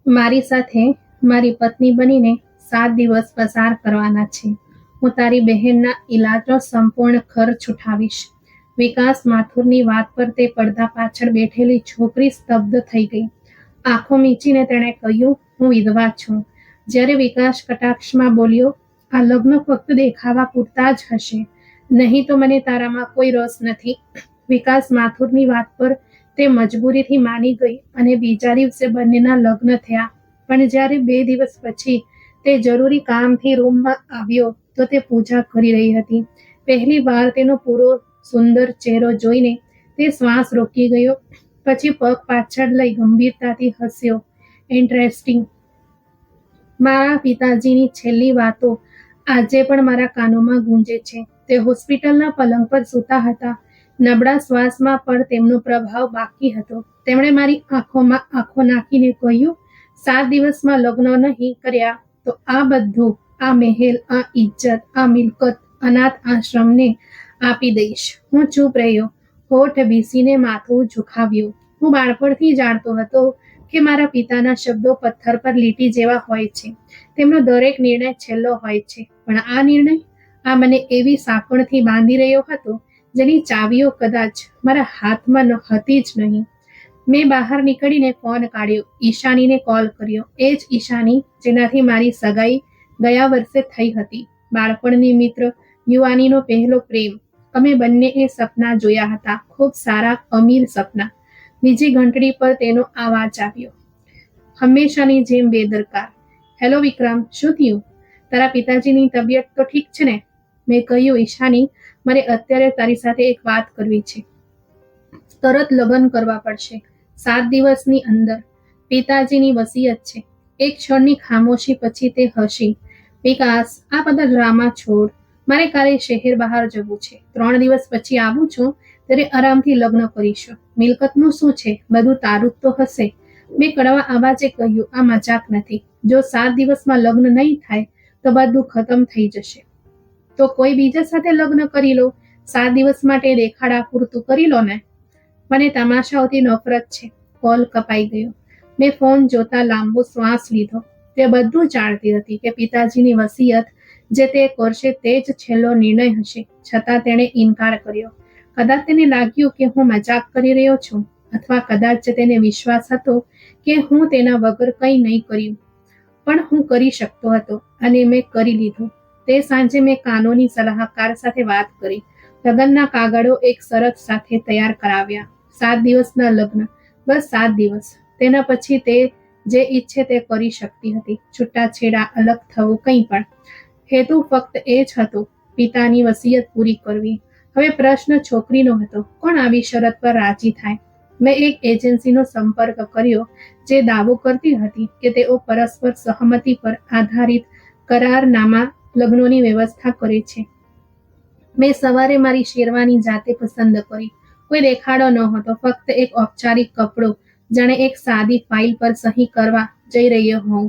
મારી સાથે મારી પત્ની બનીને 7 દિવસ પસાર કરવાના છે. હું તારી બહેનના ઈલાજનો સંપૂર્ણ ખર્ચ ઉઠાવીશ. વિકાસ માથુરની વાત પર તે પડદા પાછળ બેઠેલી છોકરી સ્તબ્ધ થઈ ગઈ. આંખો મીચીને તેણે કહ્યું, હું વિધવા છું. જ્યારે વિકાસ કટાક્ષમાં બોલ્યો, આ લગ્ન ફક્ત દેખાવા પૂરતા જ હશે, નહીં તો મને તારામાં કોઈ રસ નથી. વિકાસ માથુરની વાત પર તે મજબૂરીથી માની ગઈ અને બીજા દિવસે બંનેના લગ્ન થયા. પણ જ્યારે 2 દિવસ પછી તે જરૂરી કામથી રૂમમાં આવ્યો તો તે પૂજા કરી રહી હતી. પહેલી વાર તેનો પૂરો સુંદર ચહેરો જોઈને તે શ્વાસ રોકી ગયો. પછી પગ પાછળ લઈ ગંભીરતાથી હસ્યો. ઇન્ટરેસ્ટિંગ. મારા પિતાજીની છેલ્લી વાતો આજે પણ મારા કાનોમાં ગૂંજે છે. તે હોસ્પિટલના પલંગ પર સૂતા હતા. નબળા શ્વાસમાં પણ તેમનો પ્રભાવ બાકી હતો. તેમણે મારી આંખોમાં આંખો નાખીને કહ્યું, 7 દિવસમાં લગ્ન નહીં કર્યા તો આ બધું, આ મહેલ, આ ઇજ્જત, આ મિલકત અનાથ આશ્રમને આપી દઈશ. હું ચૂપ રહ્યો, હોઠ ભીંસીને માથું ઝુકાવ્યું. હું બાળપણથી જાણતો હતો કે મારા પિતાના શબ્દો પથ્થર પર લીટી જેવા હોય છે. તેમનો દરેક નિર્ણય છેલ્લો હોય છે. પણ આ નિર્ણય, આ મને એવી સાંકળથી બાંધી રહ્યો હતો જેની ચાવીઓ કદાચ મારા હાથમાં હતી જ નહીં. મેં બહાર નીકળીને ફોન કાઢ્યો. ઈશાનીને કોલ કર્યો. એ જ ઈશાની જેનાથી મારી સગાઈ ગયા વર્ષે થઈ હતી. બાળપણની મિત્ર, યુવાનીનો પહેલો પ્રેમ. અમે બંનેએ સપના જોયા હતા, ખૂબ સારા અમીર સપના. બીજી ઘંટડી પર તેનો અવાજ આવ્યો, હંમેશાની જેમ બેદરકાર. હેલો વિક્રમ, શું થયું? તારા પિતાજીની તબિયત તો ઠીક છે ને? મેં કહ્યું, ઈશાની, મારે અત્યારે તારી સાથે એક વાત કરવી છે. તરત લગ્ન કરવા પડશે, 7 દિવસની અંદર. પિતાજીની વસિયત છે. એક ક્ષણની ખામોશી પછી તે હસી. વિકાસ, આ બધા ડ્રામા છોડ. મારે કાલે શહેર બહાર જવું છે. 3 દિવસ પછી આવું છું, ત્યારે આરામથી લગ્ન કરીશું. મિલકતનું શું છે? બધું તારું તો હશે. મેં કડવા અવાજે કહ્યું, આ મજાક નથી. જો 7 દિવસમાં લગ્ન નહીં થાય તો બધું ખતમ થઈ જશે. તો કોઈ બીજા સાથે લગ્ન કરી લો. 7 દિવસ માટે દેખાડા પૂરતું કરી લો ને. મને તમાશાઓથી નફરત છે. કોલ કપાઈ ગયો. મેં ફોન જોતા લાંબો શ્વાસ લીધો. તે બધું જાણતી હતી કે પિતાજીની વસિયત જે તે કરશે તે જ છેલ્લો નિર્ણય હશે. છતાં તેણે ઇનકાર કર્યો. કદાચ તેને લાગ્યું કે હું મજાક કરી રહ્યો છું, અથવા કદાચ તેને વિશ્વાસ હતો કે હું તેના વગર કંઈ નહીં કર્યું. પણ હું કરી શકતો હતો અને મેં કરી લીધું. તે સાંજે મેં કાનૂની સલાહકાર સાથે વાત કરી. લગ્નના કાગળો એક શરત સાથે તૈયાર કરાવ્યા. 7 દિવસના લગ્ન, બસ 7 દિવસ. તેના પછી તે જે ઈચ્છે તે કરી શકતી હતી. છૂટાછેડા, અલગ થવું, કંઈ પણ. હેતુ ફક્ત એ જ હતો, પિતાની વસિયત પૂરી કરવી. હવે પ્રશ્ન છોકરીનો હતો, કોણ આવી શરત પર રાજી થાય? મેં એક એજન્સીનો સંપર્ક કર્યો જે દાવો કરતી હતી કે તેઓ પરસ્પર સહમતિ પર આધારિત કરારનામા લગ્નોની વ્યવસ્થા કરે છે. મેં સવારે મારી શેરવાની જાતે પસંદ કરી. કોઈ દેખાડો નહોતો, ફક્ત એક ઔપચારિક કપડો, જાણે એક સાદી ફાઇલ પર સહી કરવા જઈ રહ્યો હોઉં.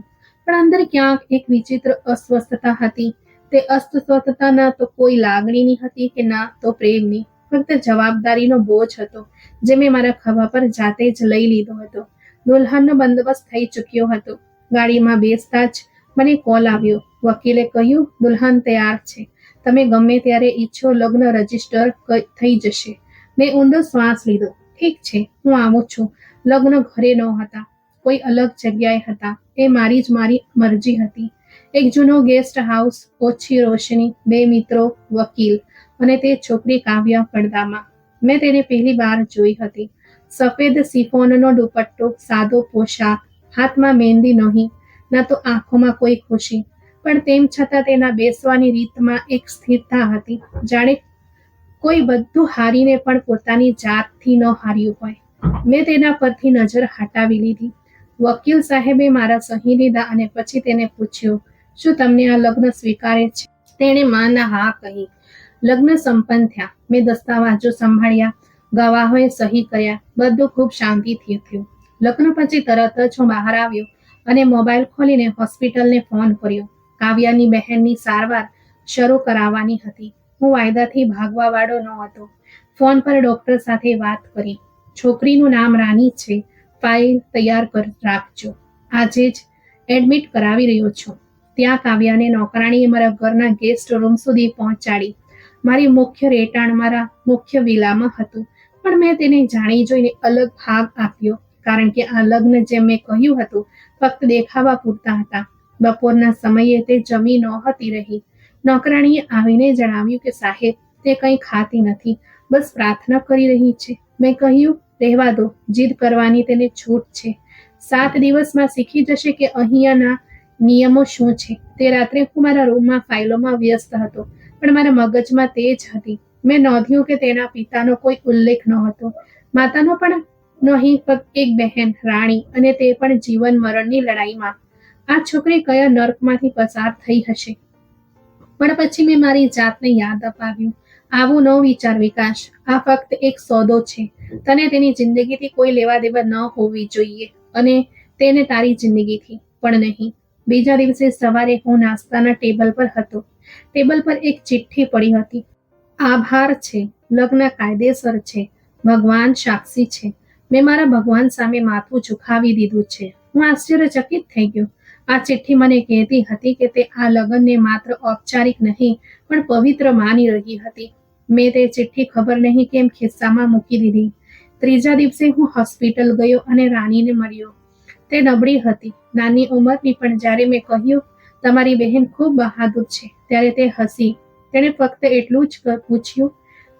પણ અંદર ક્યાંક એક વિચિત્ર અસ્વસ્થતા હતી. તે અસ્વસ્થતા ન તો કોઈ લાગણીની હતી કે ના તો પ્રેમની. ફક્ત જવાબદારીનો બોજ હતો જે મેં મારા ખભા પર જાતે જ લઈ લીધો હતો. દુલ્હનનો બંદોબસ્ત થઈ ચૂક્યો હતો. ગાડીમાં બેસતા જ મને કોલ આવ્યો. વકીલે કહ્યું, દુલ્હન તૈયાર છે. તમે ગમે ત્યારે ઈચ્છો લગ્ન રજીસ્ટર થઈ જશે. મેં ઊંડો શ્વાસ લીધો. ઠીક છે, હું આવું છું. લગ્ન ઘરે નહોતા, કોઈ અલગ જગ્યાએ હતા. એ મારી મરજી હતી. એક જૂનો ગેસ્ટ હાઉસ, ઓછી રોશની, 2 મિત્રો, વકીલ અને તે છોકરી કાવ્યા પડદામાં. મેં તેને પહેલી વાર જોઈ હતી. સફેદ સિફોનનો દુપટ્ટો, સાદો પોશાક, હાથમાં મહેંદી નહીં, ના તો આંખોમાં કોઈ ખુશી. પણ તેમ છતાં તેના બેસવાની રીતમાં એક સ્થિરતા હતી, જાણે કોઈ બધું હારીને પણ પોતાની જાતથી ન હાર્યું હોય. મેં તેના પરથી નજર હટાવી લીધી. વકીલ સાહેબે મારા સહી લીધા અને પછી તેને પૂછ્યું, શું તમને આ લગ્ન સ્વીકારે છે? તેણે માના હા કહી. લગ્ન સંપન્ન થયા. મેં દસ્તાવેજો સંભાળ્યા, ગવાહોએ સહી કર્યા. બધું ખૂબ શાંતિથી થયું. લગ્ન પછી તરત જ હું બહાર આવ્યો અને મોબાઈલ ખોલીને હોસ્પિટલને ફોન કર્યો. કાવ્યાની બહેનની સારવાર શરૂ કરાવવાની હતી. હું વાયદાથી ભાગવાવાળો નહોતો. ફોન પર ડોક્ટર સાથે વાત કરી. છોકરીનું નામ રાની છે. ફાઇલ તૈયાર રાખજો. આજે જ એડમિટ કરાવી રહ્યો છું. ત્યાં કાવ્યાને નોકરાણીએ મારા ઘરના ગેસ્ટ રૂમ સુધી પહોંચાડી. મારી મુખ્ય રેટાણ મારા મુખ્ય વિલામાં હતું, પણ મેં તેને જાણી જોઈને અલગ ભાગ આપ્યો, કારણ કે આ લગ્ન, જેમ મેં કહ્યું હતું, ફક્ત દેખાવા પૂરતા હતા. બપોરના સમયે તે જમી નહોતી રહી. નોકરાણીએ આવીને જણાવ્યું કે સાહેબ, તે કંઈ ખાતી નથી, બસ પ્રાર્થના કરી રહી છે. મેં કહ્યું, રહેવા દો, જીદ કરવાની તેને છૂટ છે. 7 દિવસમાં શીખી જશે કે અહીંયાના નિયમો શું છે. તે રાત્રે હું મારા રૂમમાં ફાઇલોમાં વ્યસ્ત હતો, પણ મારા મગજમાં તે જ હતી. મેં નોંધ્યું કે તેના પિતાનો કોઈ ઉલ્લેખ નહોતો, માતાનો પણ નહીં, ફક્ત એક બહેન રાણી, અને તે પણ જીવન મરણની લડાઈમાં. આ છોકરી કયા નર્કમાંથી પસાર થઈ હશે? પણ પછી મેં મારી જાતને યાદ અપાવ્યું, આવું ન વિચાર વિકાસ, આ ફક્ત એક સોદો છે. તને તેની જિંદગીથી કોઈ લેવા દેવા ન હોવી જોઈએ, અને તેને તારી જિંદગીથી પણ નહીં. બીજા દિવસે સવારે હું નાસ્તાના ટેબલ પર હતો. ટેબલ પર એક ચિઠ્ઠી પડી હતી. આભાર છે, લગ્ન કાયદેસર છે, ભગવાન સાક્ષી છે. મેં મારા ભગવાન સામે માથું ઝુકાવી દીધું છે. હું આશ્ચર્યચકિત થઈ ગયો. આ ચિઠ્ઠી મને કહેતી હતી કે તે આ લગ્નને માત્ર ઔપચારિક નહીં પણ પવિત્ર માની રહી હતી. મેં તે ચિઠ્ઠી ખબર નહીં કેમ ખિસ્સામાં મૂકી દીધી. ત્રીજા દિવસે હું હોસ્પિટલ ગયો અને રાનીને મળ્યો. તે નબળી હતી, નાની ઉંમરની, પણ જ્યારે મેં કહ્યું, તમારી બહેન ખૂબ બહાદુર છે, ત્યારે તે હસી. તેણે ફક્ત એટલું જ પૂછ્યું,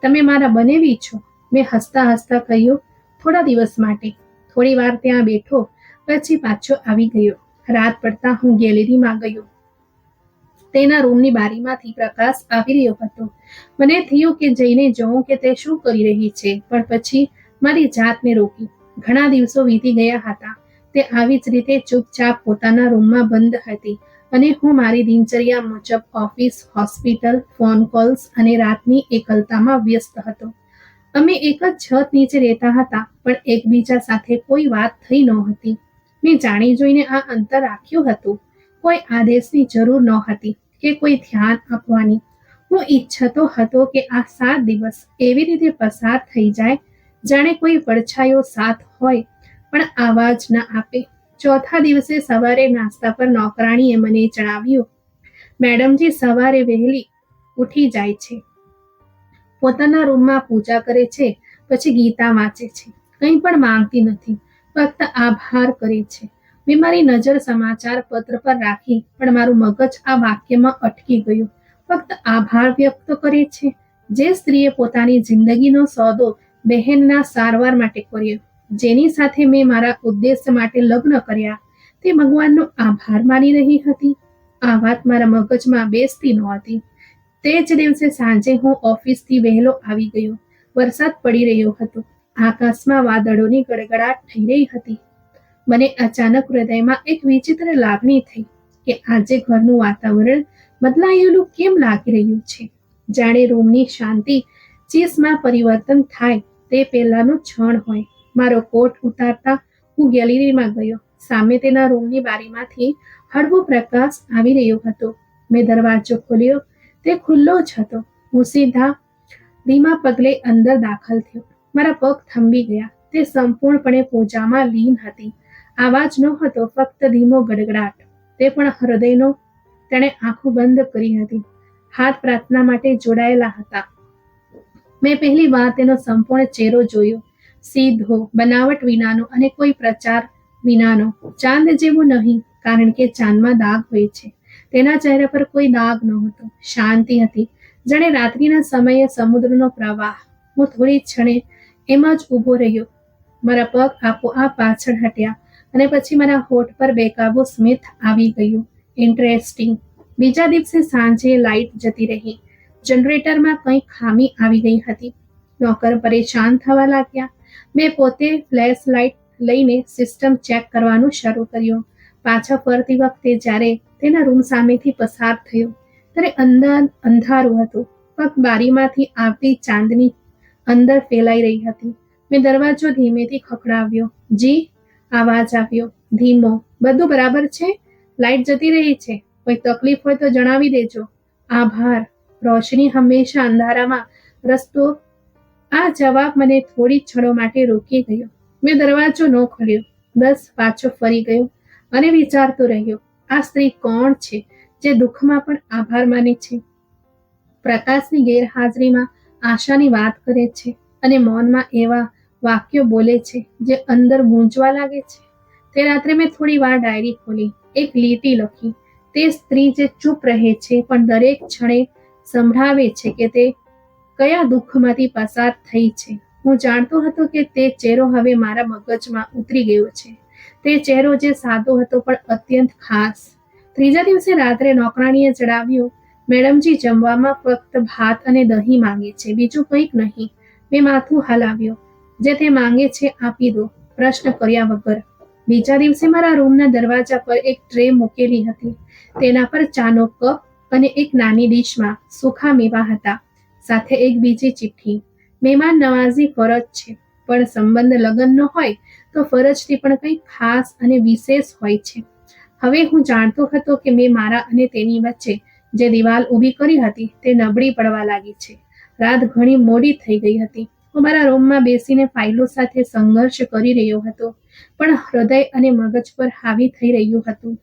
તમે મારા બનેવી છો? મેં હસતા હસતા કહ્યું, થોડા દિવસ માટે. થોડી વાર ત્યાં બેઠો, પછી પાછો આવી ગયો. રાત પડતા હું ગેલેરીમાં ગયો. તેના રૂમની બારીમાંથી પ્રકાશ આવી રહ્યો હતો. મને થયું કે જઈને જોઉં કે તે શું કરી રહી છે, પણ પછી મારી જાતને રોકી. ઘણા દિવસો વીતી ગયા હતા. તે આવી જ રીતે ચૂપચાપ પોતાના રૂમમાં બંધ હતી, અને હું મારી દિનચર્યા મુજબ ઓફિસ, હોસ્પિટલ, ફોન કોલ્સ અને રાતની એકલતામાં વ્યસ્ત હતો. અમે એક જ છત નીચે રહેતા હતા, પણ એકબીજા સાથે કોઈ વાત થઈ નહોતી. મેં જાણી જોઈને આ અંતર રાખ્યું હતું. કોઈ આદેશની જરૂર નહોતી કે કોઈ ધ્યાન આપવાની. હું ઈચ્છતો હતો કે આ 7 દિવસ એવી રીતે પસાર થઈ જાય જાણે કોઈ પડછાયો સાથ હોય, પણ આવાજ ન આપે. ચોથા દિવસે સવારે નાસ્તા પર નોકરાણીએ મને જણાવ્યું, મેડમજી સવારે વહેલી ઉઠી જાય છે, પોતાના રૂમમાં પૂજા કરે છે, પછી ગીતા વાંચે છે, કંઈ પણ માંગતી નથી, ફક્ત આભાર કરે છે. મેં મારી નજર સમાચાર પત્ર પર રાખી, પણ મારું મગજ આ વાક્યમાં અટકી ગયું. ફક્ત આભાર વ્યક્ત કરે છે. જે સ્ત્રીએ પોતાની જિંદગીનો સોદો બહેનના સારવાર માટે કર્યો, જેની સાથે મેં મારા ઉદ્દેશ્ય માટે લગ્ન કર્યા, તે ભગવાનનો આભાર માની રહી હતી. આ વાત મારા મગજમાં બેસતી નહોતી. તે જ દિવસે સાંજે હું ઓફિસથી વહેલો આવી ગયો. વરસાદ પડી રહ્યો હતો. આકાશમાં વાદળોની ગડગડાટ થઈ રહી હતી. મને અચાનક હૃદયમાં એક વિચિત્ર લાગણી થઈ કે આજે ઘરનું વાતાવરણ બદલાયેલું કેમ લાગી રહ્યું છે. જાણે રૂમની શાંતિ ચીસમાં પરિવર્તન થાય તે પહેલાનું ક્ષણ હોય. મારો કોટ ઉતારતા હું ગેલેરીમાં ગયો. સામે તેના રૂમની બારીમાંથી હળવો પ્રકાશ આવી રહ્યો હતો. મેં દરવાજો ખોલ્યો. તે ખુલ્લો જ હતો. હું સીધા ધીમા પગલે અંદર દાખલ થયો. મારા પગ થંભી ગયા. તે સંપૂર્ણપણે પૂજામાં લીન હતી. આવાજ નહોતો, ફક્ત ધીમો ગડગડાટ. તે પણ હૃદયનો. તેણે આંખો બંધ કરી હતી. હાથ પ્રાર્થના માટે જોડાયેલા હતા. મેં પહેલી વાર તેનો સંપૂર્ણ ચહેરો જોયો. સીધો, બનાવટ વિનાનો અને કોઈ પ્રચાર વિનાનો. ચાંદ જેવો નહીં, કારણ કે ચાંદમાં દાગ હોય છે. તેના ચહેરા પર કોઈ દાગ નહોતો. શાંતિ હતી, જાણે રાત્રિના સમયે સમુદ્રનો પ્રવાહ. હું થોડી ક્ષણે એમ જ ઊભો રહ્યો. મારા પગ આપોઆપ પાછળ હટ્યા, અને પછી મારા હોઠ પર બેકાબૂ સ્મિત આવી ગયું. ઇન્ટરેસ્ટિંગ. બીજા દિવસે સાંજે લાઇટ જતી રહી. જનરેટરમાં કંઈક ખામી આવી ગઈ હતી. નોકર પરેશાન થવા લાગ્યા. મેં પોતે ફ્લેશ લાઇટ લઈને સિસ્ટમ ચેક કરવાનું શરૂ કર્યું. પાછા ફરતી વખતે જ્યારે તેના રૂમ સામેથી પસાર થયો, ત્યારે અંધારું હતું. ફક્ત બારીમાંથી આવતી ચાંદની અંદર ફેલાઈ રહી હતી. મેં દરવાજો ધીમેથી ખખડાવ્યો. જી. આવાજ આવ્યો, ધીમો. બધું બરાબર છે? લાઇટ જતી રહી છે. કોઈ તકલીફ હોય તો જણાવી દેજો. આભાર. રોશની હંમેશા અંધારામાં રસ્તો. આ જવાબ મને થોડી ક્ષણો માટે રોકી ગયો. મેં દરવાજો ન ખોલ્યો. બસ પાછો ફરી ગયો. અને વિચારતો રહ્યો, આ સ્ત્રી કોણ છે જે દુઃખમાં પણ આભાર માને છે, પ્રકાશની ગેરહાજરીમાં આશાની વાત કરે છે અને મૌનમાં એવા વાક્યો બોલે છે જે અંદર ગૂંજવા લાગે છે. તે રાત્રે મેં થોડી વાર ડાયરી ખોલી, એક લીટી લખી. તે સ્ત્રી જે ચૂપ રહે છે પણ દરેક ક્ષણે સંભળાવે છે કે તે કયા દુઃખમાંથી પસાર થઈ છે. હું જાણતો હતો કે તે ચહેરો હવે મારા મગજમાં ઉતરી ગયો છે. તે ચહેરો જે સાદો હતો પણ અત્યંત ખાસ. ત્રીજા દિવસે રાત્રે નોકરાણીએ જણાવ્યું, મેડમજી જમવામાં ફક્ત ભાત અને દહીં માંગે છે, બીજું કંઈક નહીં. મેં માથું હલાવ્યું. જે તે માંગે છે આપી દો, પ્રશ્ન કર્યા વગર. બીજા દિવસે મારા રૂમના દરવાજા પર એક ટ્રે મૂકેલી હતી. તેના પર ચાનો કપ અને એક નાની ડીશમાં સૂકા મેવા હતા, સાથે એક બીજી ચિઠ્ઠી. મહેમાન નવાઝી ફરજ છે, પણ સંબંધ લગ્નનો હોય તો ફરજથી પણ કંઈક ખાસ અને વિશેષ હોય છે. હવે હું જાણતો હતો કે મેં મારા અને તેની વચ્ચે જે દિવાલ ઊભી કરી હતી તે નબળી પડવા લાગી છે. રાત ઘણી મોડી થઈ ગઈ હતી. હું મારા રૂમમાં બેસીને ફાઇલો સાથે સંઘર્ષ કરી રહ્યો હતો, પણ હૃદય અને મગજ પર હાવી થઈ રહ્યું હતું.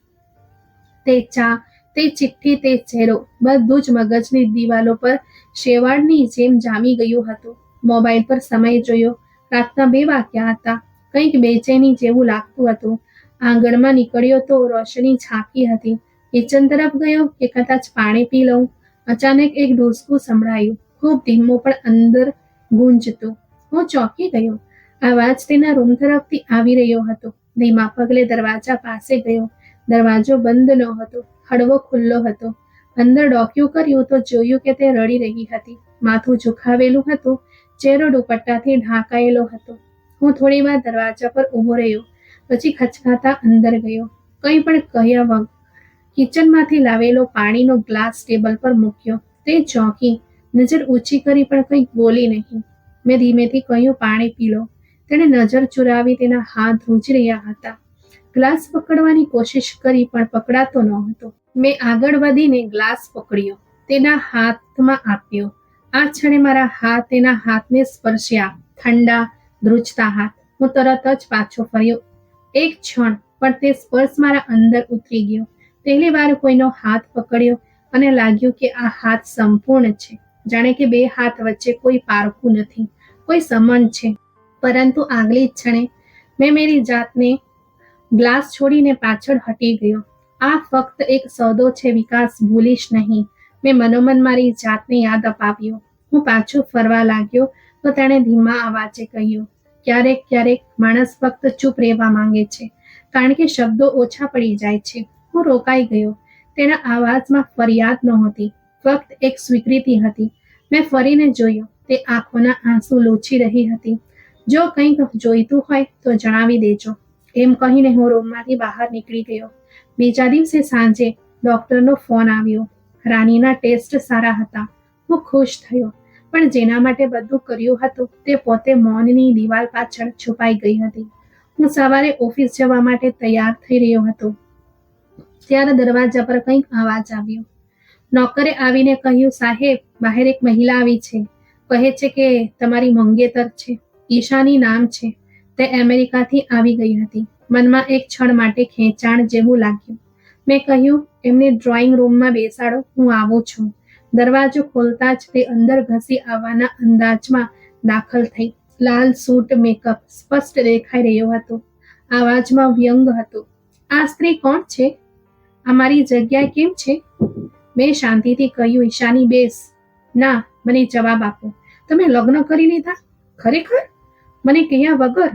તે ચા, તે ચિઠ્ઠી, તે ચહેરો, બધું જ મગજની દિવાલો પર શેવાળની જેમ જામી ગયું હતું. મોબાઈલ પર સમય જોયો. રાતના 2 વાગ્યા હતા. કંઈક બેચેની જેવું લાગતું હતું. આંગણમાં નીકળ્યો તો રોશની ઝાંકી હતી. કિચન તરફ ગયો કે કદાચ પાણી પી લઉં. અચાનક એક ડૂસકું સંભળાયું, ખૂબ ધીમું પણ અંદર ગુંજતું. હું ચોંકી ગયો. અવાજ તેના રૂમ તરફથી આવી રહ્યો હતો. ધીમા પગલે દરવાજા પાસે ગયો. દરવાજો બંધ નહોતો, હળવો ખુલ્લો હતો. અંદર ડોક્યું કર્યું તો જોયું કે તે રડી રહી હતી. માથું ઝુકાવેલું હતું, ચહેરો દુપટ્ટાથી ઢાંકાયેલો હતો. હું થોડી વાર દરવાજા પર ઊભો રહ્યો, પછી ખચકાતા અંદર ગયો. કંઈ પણ કહ્યા વગર કિચનમાંથી લાવેલો પાણીનો ગ્લાસ ટેબલ પર મૂક્યો. તે ચોંકી, નજર ઊંચી કરી પણ કંઈક બોલી નહીં. મેં ધીમેથી કહ્યું, પાણી પી લો. તેણે નજર ચુરાવી તેના હાથ ધ્રુજી રહ્યા હતા. ગ્લાસ પકડવાની કોશિશ કરી પણ પકડાતો નહોતો. મેં આગળ વધીને ગ્લાસ પકડ્યો, તેના હાથમાં આપ્યો. આ ક્ષણે મારા હાથ તેના હાથને સ્પર્શ્યા, ઠંડા, ધ્રુજતા હાથ. હું તરત જ પાછો ફર્યો. એક ક્ષણ પણ તે સ્પર્શ મારા અંદર ઉતરી ગયો. પહેલી વાર કોઈનો હાથ પકડ્યો અને લાગ્યું કે આ હાથ સંપૂર્ણ છે, જાણે કે 2 હાથ વચ્ચે કોઈ પારખું નથી, કોઈ સંબંધ છે. પરંતુ આગલી ક્ષણે મેં મારી જાતને ગ્લાસ છોડીને પાછળ હટી ગયો. આ ફક્ત એક સોદો છે વિકાસ, ભૂલીશ નહીં, મેં મનોમન મારી જાતને યાદ અપાવ્યો. હું પાછો ફરવા લાગ્યો તો તેણે ધીમા અવાજે કહ્યું, ક્યારેક ક્યારેક માણસ ફક્ત ચૂપ રહેવા માંગે છે, કારણ કે શબ્દો ઓછા પડી જાય છે. હું રોકાઈ ગયો. તેના અવાજમાં ફરિયાદ નહોતી, ફક્ત એક સ્વીકૃતિ હતી. મેં ફરીને જોયો. તે આંખોના આંસુ લૂછી રહી હતી. જો કંઈક જોઈતું હોય તો જણાવી દેજો, એમ કહીને હું રૂમમાંથી બહાર નીકળી ગયો. બીજા દિવસે સાંજે ડોક્ટરનો ફોન આવ્યો. રાનીના ટેસ્ટ સારા હતા. હું ખુશ થયો, પણ જેના માટે બધું કર્યું હતું તે પોતે મૌનની દિવાલ પાછળ છુપાઈ ગઈ હતી. હું સવારે ઓફિસ જવા માટે તૈયાર થઈ રહ્યો હતો ત્યારે દરવાજા પર કંઈક અવાજ આવ્યો. નોકરે આવીને કહ્યું, સાહેબ, બહાર એક મહિલા આવી છે. કહે છે કે તમારી મંગેતર છે. ઈશાની નામ છે. તે અમેરિકાથી આવી ગઈ હતી. મનમાં એક ક્ષણ માટે ખેંચાણ જેવું લાગ્યું. મેં કહ્યું, એમને ડ્રોઈંગ રૂમમાં બેસાડો, હું આવું છું. દરવાજો ખોલતા જ તે અંદર ઘસી આવવાના અંદાજમાં દાખલ થઈ. લાલ સૂટ, મેકઅપ સ્પષ્ટ દેખાઈ રહ્યો હતો. આવાજમાં વ્યંગ હતો. આ સ્ત્રી કોણ છે? અમારી જગ્યા કેમ છે? મેં શાંતિથી કહ્યું, ઈશાની બેસ. ના, મને જવાબ આપો. તમે લગ્ન કરી લીધા? ખરેખર? મને કહ્યા વગર?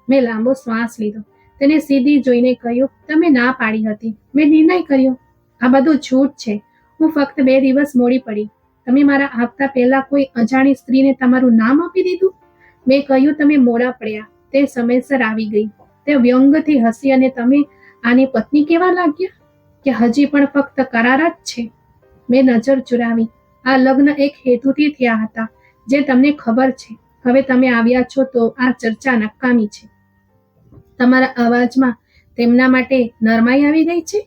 મેં લાંબો શ્વાસ લીધો. તેને સીધી જોઈને કહ્યું, તમે ના પાડી હતી, મેં નિર્ણય કર્યો. આ બધું છૂટ છે. હું ફક્ત 2 દિવસ મોડી પડી. તમે મારા આવતા પહેલા કોઈ અજાણી સ્ત્રીને તમારું નામ આપી દીધું. મેં કહ્યું, તમે મોડા પડ્યા, તે સમયસર આવી ગઈ. તે વ્યંગથી હસી અને તમે આની પત્ની કેવા લાગ્યા? કે હજી પણ ફક્ત કરાર જ છે? મેં નજર ચુરાવી. આ લગ્ન એક હેતુથી થયા હતા, જે તમને ખબર છે. હવે તમે આવ્યા છો તો આ ચર્ચા નકામી છે. તમારા અવાજમાં તેમના માટે નરમાઈ આવી ગઈ છે?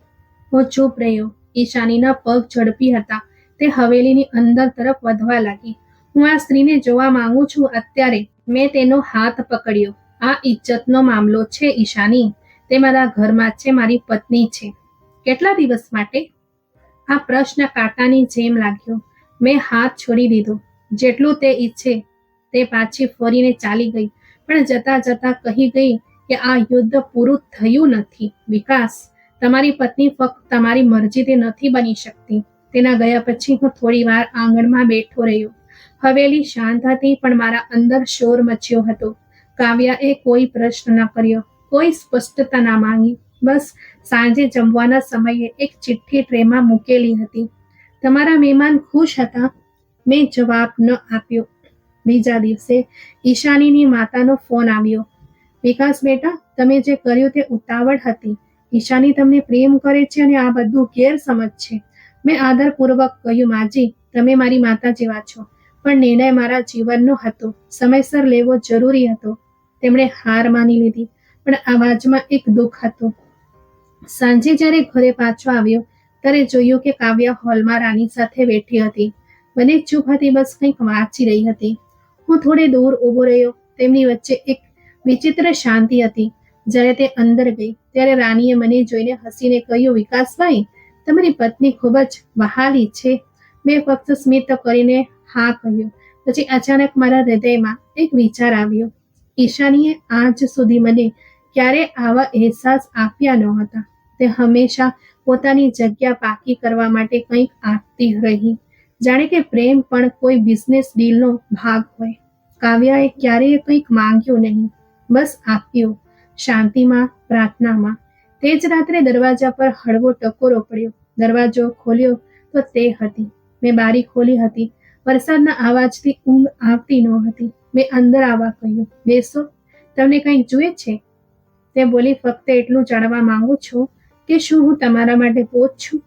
હું ચૂપ રહ્યો. ઈશાનીના પગ ઝડપી હતા. તે હવેલીની અંદર તરફ વધવા લાગી. હું આ સ્ત્રીને જોવા માંગુ છું અત્યારે. મેં તેનો હાથ પકડ્યો. આ ઇજ્જતનો મામલો છે ઈશાની. તે મારા ઘરમાં છે, મારી પત્ની છે. કેટલા દિવસ માટે? આ પ્રશ્ન કાંટાની જેમ લાગ્યો. મેં હાથ છોડી દીધો. જેટલું તે ઈચ્છે. તે પાછી ફરીને ચાલી ગઈ, પણ જતા જતા કહી ગઈ કે આ યુદ્ધ પૂરું થયું નથી વિકાસ. તમારી પત્ની ફક્ત તમારી મરજીથી નથી બની શકતી. તેના ગયા પછી હું થોડી વાર આંગણમાં બેઠો રહ્યો. હવેલી શાંત હતી, પણ મારા અંદર શોર મચ્યો હતો. કાવ્યાએ કોઈ પ્રશ્ન ન કર્યો, કોઈ સ્પષ્ટતા ના માંગી. બસ સાંજે જમવાના સમયે એક ચિઠ્ઠી ટ્રેમાં મૂકેલી હતી. તમારા મહેમાન ખુશ હતા? મેં જવાબ ન આપ્યો. બીજા દિવસે ઈશાનીની માતાનો ફોન આવ્યો. વિકાસ બેટા, તમે જે કર્યું તે ઉતાવળ હતી. ઈશાની તમને પ્રેમ કરે છે અને આ બધું ગેરસમજ છે. મેં આદરપૂર્વક કહ્યું, માજી, તમે મારી માતા જેવા છો, પણ નિર્ણય મારા જીવનનો હતો. સમયસર લેવો જરૂરી હતો. તેમણે હાર માની લીધી, પણ અવાજમાં એક દુઃખ હતું. સાંજે જ્યારે ઘરે પાછો આવ્યો ત્યારે જોયું કે કાવ્યા હોલમાં રાની સાથે બેઠી હતી. બંને ચૂપ હતી, બસ કંઈક વાંચી રહી હતી. હું થોડે દૂર ઊભો રહ્યો. તેમની વચ્ચે એક વિચિત્ર શાંતિ હતી. જ્યારે તે અંદર ગઈ ત્યારે રાનીએ મને જોઈને હસીને કહ્યું, વિકાસભાઈ, તમારી પત્ની ખૂબ જ વહાલી છે. મેં ફક્ત સ્મિત કરીને હા કહ્યું. પછી અચાનક મારા હૃદયમાં એક વિચાર આવ્યો. ઈશાનીએ આજ સુધી મને ક્યારે આવા અહેસાસ આપ્યા ન હતા. તે હંમેશા પોતાની જગ્યા પાકી કરવા માટે કંઈક આપતી રહી, જાણે કે પ્રેમ પણ કોઈ બિઝનેસ ડીલનો ભાગ હોય. કાવ્યાએ ક્યારેય કંઈક માંગ્યું નહીં, બસ આપ્યું, શાંતિમાં, પ્રાર્થનામાં. તે જ રાત્રે દરવાજા પર હળવો ટકોરો પડ્યો. દરવાજો ખોલ્યો તો તે હતી. મેં બારી ખોલી હતી. વરસાદના અવાજથી ઊંઘ આવતી ન હતી. મેં અંદર આવવા કહ્યું. બેસો, તમને કંઈક જુએ છે? તે બોલી, ફક્ત એટલું જાણવા માંગુ છું કે શું હું તમારા માટે બોજ છું?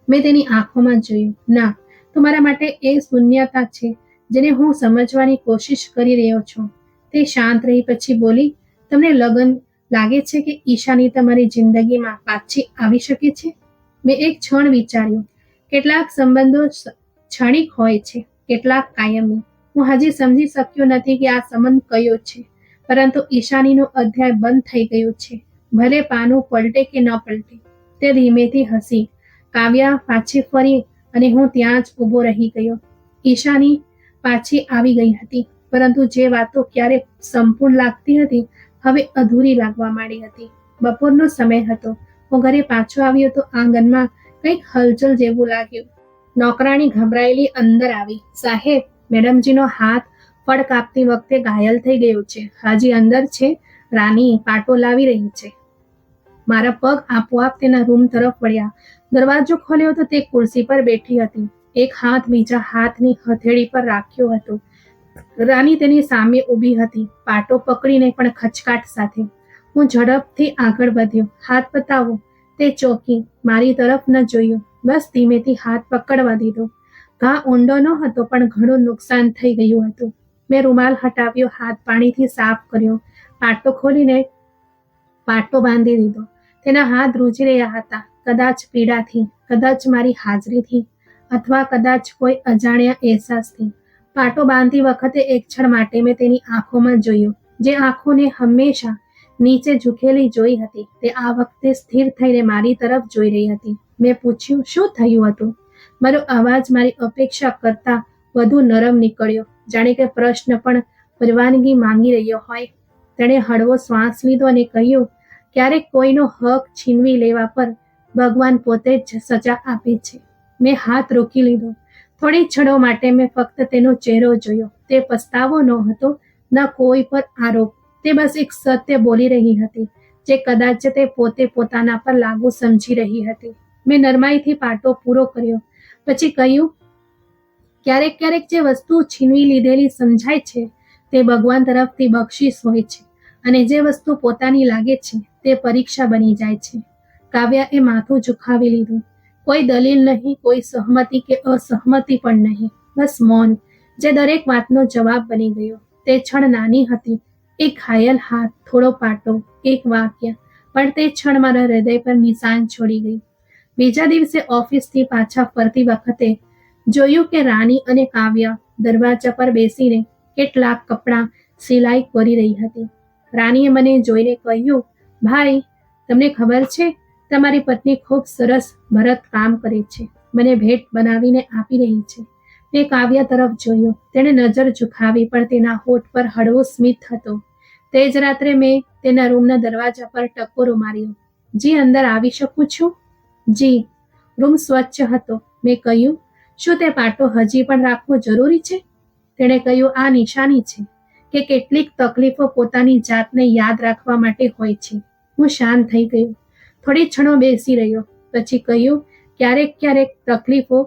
મેં તેની આંખોમાં જોયું. ના, તો મારા માટે એ શૂન્યતા છે જેને હું સમજવાની કોશિશ કરી રહ્યો છું. તે શાંત રહી, પછી બોલી, તમને લાગે છે કે ઈશાની તમારી જિંદગીમાં પાછી આવી શકે છે? મેં એક ક્ષણ વિચાર્યું. કેટલાક સંબંધો ક્ષણિક હોય છે, કેટલાક કાયમી. હું હજી સમજી શક્યો નથી કે આ સંબંધ કયો છે, પરંતુ ઈશાનીનો અધ્યાય બંધ થઈ ગયો છે. ભલે પાનું પલટે કે ન પલટે. તે ધીમેથી હસી. કાવ્યા પાછી ફરી અને હું ત્યાં જ ઊભો રહી ગયો. ઈશાની પાછી આવી ગઈ હતી, પરંતુ જે વાતો ક્યારે સંપૂર્ણ લાગતી હતી હવે અધૂરી લાગવા માંડી હતી. બપોરનો સમય હતો. હું ઘરે પાછો આવ્યો તો આંગણમાં કંઈક હલચલ જેવું લાગ્યું. નોકરાણી ગભરાયેલી અંદર આવી. સાહેબ, મેડમજીનો હાથ ફળ કાપતી વખતે ઘાયલ થઈ ગયો છે. હાજી અંદર છે. રાની પાટો લાવી રહી છે. મારા પગ આપોઆપ તેના રૂમ તરફ વળ્યા. દરવાજો ખોલ્યો તો તે ખુરશી પર બેઠી હતી. એક હાથ બીજા હાથની હથેળી પર રાખ્યો હતો. રાની તેની સામે ઊભી હતી, પાટો પકડીને પણ ખચકાટ સાથે. હું ઝડપથી આગળ વધ્યો. હાથ બતાવો. તે ચોંકી. મારી તરફ ન જોયું, બસ ધીમેથી હાથ પકડવા દીધો. ઘા ઊંડો ન હતો, પણ ઘણું નુકસાન થઈ ગયું હતું. મેં રૂમાલ હટાવ્યો, હાથ પાણીથી સાફ કર્યો, પાટો ખોલીને પાટો બાંધી દીધો. તેના હાથ ધ્રુજી રહ્યા હતા, કદાચ પીડાથી, કદાચ મારી હાજરીથી, અથવા કદાચ કોઈ અજાણ્યા અહેસાસથી. પાટો બાંધતી વખતે એક ક્ષણ માટે મેં તેની આંખોમાં જોયું, જે આંખોને હંમેશા નીચે ઝૂકેલી જોઈ હતી. તે આ વખતે સ્થિર થઈને મારી તરફ જોઈ રહી હતી. મેં પૂછ્યું, શું થયું હતું? મારો અવાજ મારી અપેક્ષા કરતાં વધુ નરમ નીકળ્યો, જાણે કે પ્રશ્ન પણ પરવાનગી માંગી રહ્યો હોય. તેણે હળવો શ્વાસ લીધો અને કહ્યું, ક્યારેક કોઈનો હક છીનવી લેવા પર ભગવાન પોતે જ સજા આપે છે. મેં હાથ રોકી લીધો. થોડી ક્ષણો માટે મેં ફક્ત તેનો ચહેરો જોયો. તે પસ્તાવો ન હતો, ન કોઈ પર આરોપ. તે બસ એક સત્ય બોલી રહી હતી, જે કદાચ તે પોતે પોતાના પર લાગુ સમજી રહી હતી. મેં નરમાઈથી પાટો પૂરો કર્યો, પછી કહ્યું, ક્યારેક ક્યારેક જે વસ્તુ છીનવી લીધેલી સમજાય છે તે ભગવાન તરફથી બક્ષિસ હોય છે, અને જે વસ્તુ પોતાની લાગે છે તે પરીક્ષા બની જાય છે. કાવ્યાએ માથું ઝુકાવી લીધું. કોઈ દલીલ નહીં, કોઈ સહમતિ કે અસહમતિ પણ નહીં, બસ મૌન, જે દરેક વાતનો જવાબ બની ગયો. તે ક્ષણ નાની હતી, એક ઘાયલ હાથ, થોડો પાટો, એક વાક્ય, પણ તે ક્ષણ મારા હૃદય પર નિશાન છોડી ગઈ. બીજા દિવસે ઓફિસથી પાછા ફરતી વખતે જોયું કે રાની અને કાવ્યા દરવાજા પર બેસીને કેટલાક કપડાં સિલાઈ કરી રહી હતી. રાનીએ મને જોઈને કહ્યું, ભાઈ, તમને ખબર છે, તમારી પત્ની ખૂબ સરસ ભરત કામ કરે છે. મને ભેટ બનાવીને આપી રહી છે. મેં કાવ્યા તરફ જોયું. તેણે નજર ઝુકાવી, પણ તેના હોઠ પર હળવો સ્મિત હતો. તે જ રાત્રે મેં તેના રૂમના દરવાજા પર ટકોરો માર્યો. જી, અંદર આવી શકું છું? જી. રૂમ સ્વચ્છ હતો. મેં કહ્યું, શું તે પાટો હજી પણ રાખવો જરૂરી છે? તેણે કહ્યું, આ નિશાની છે કે કેટલીક તકલીફો પોતાની જાતને યાદ રાખવા માટે હોય છે. હું શાંત થઈ ગયો. થોડી ક્ષણો બેસી રહ્યો. પછી કહ્યું, ક્યારેક ક્યારેક તકલીફો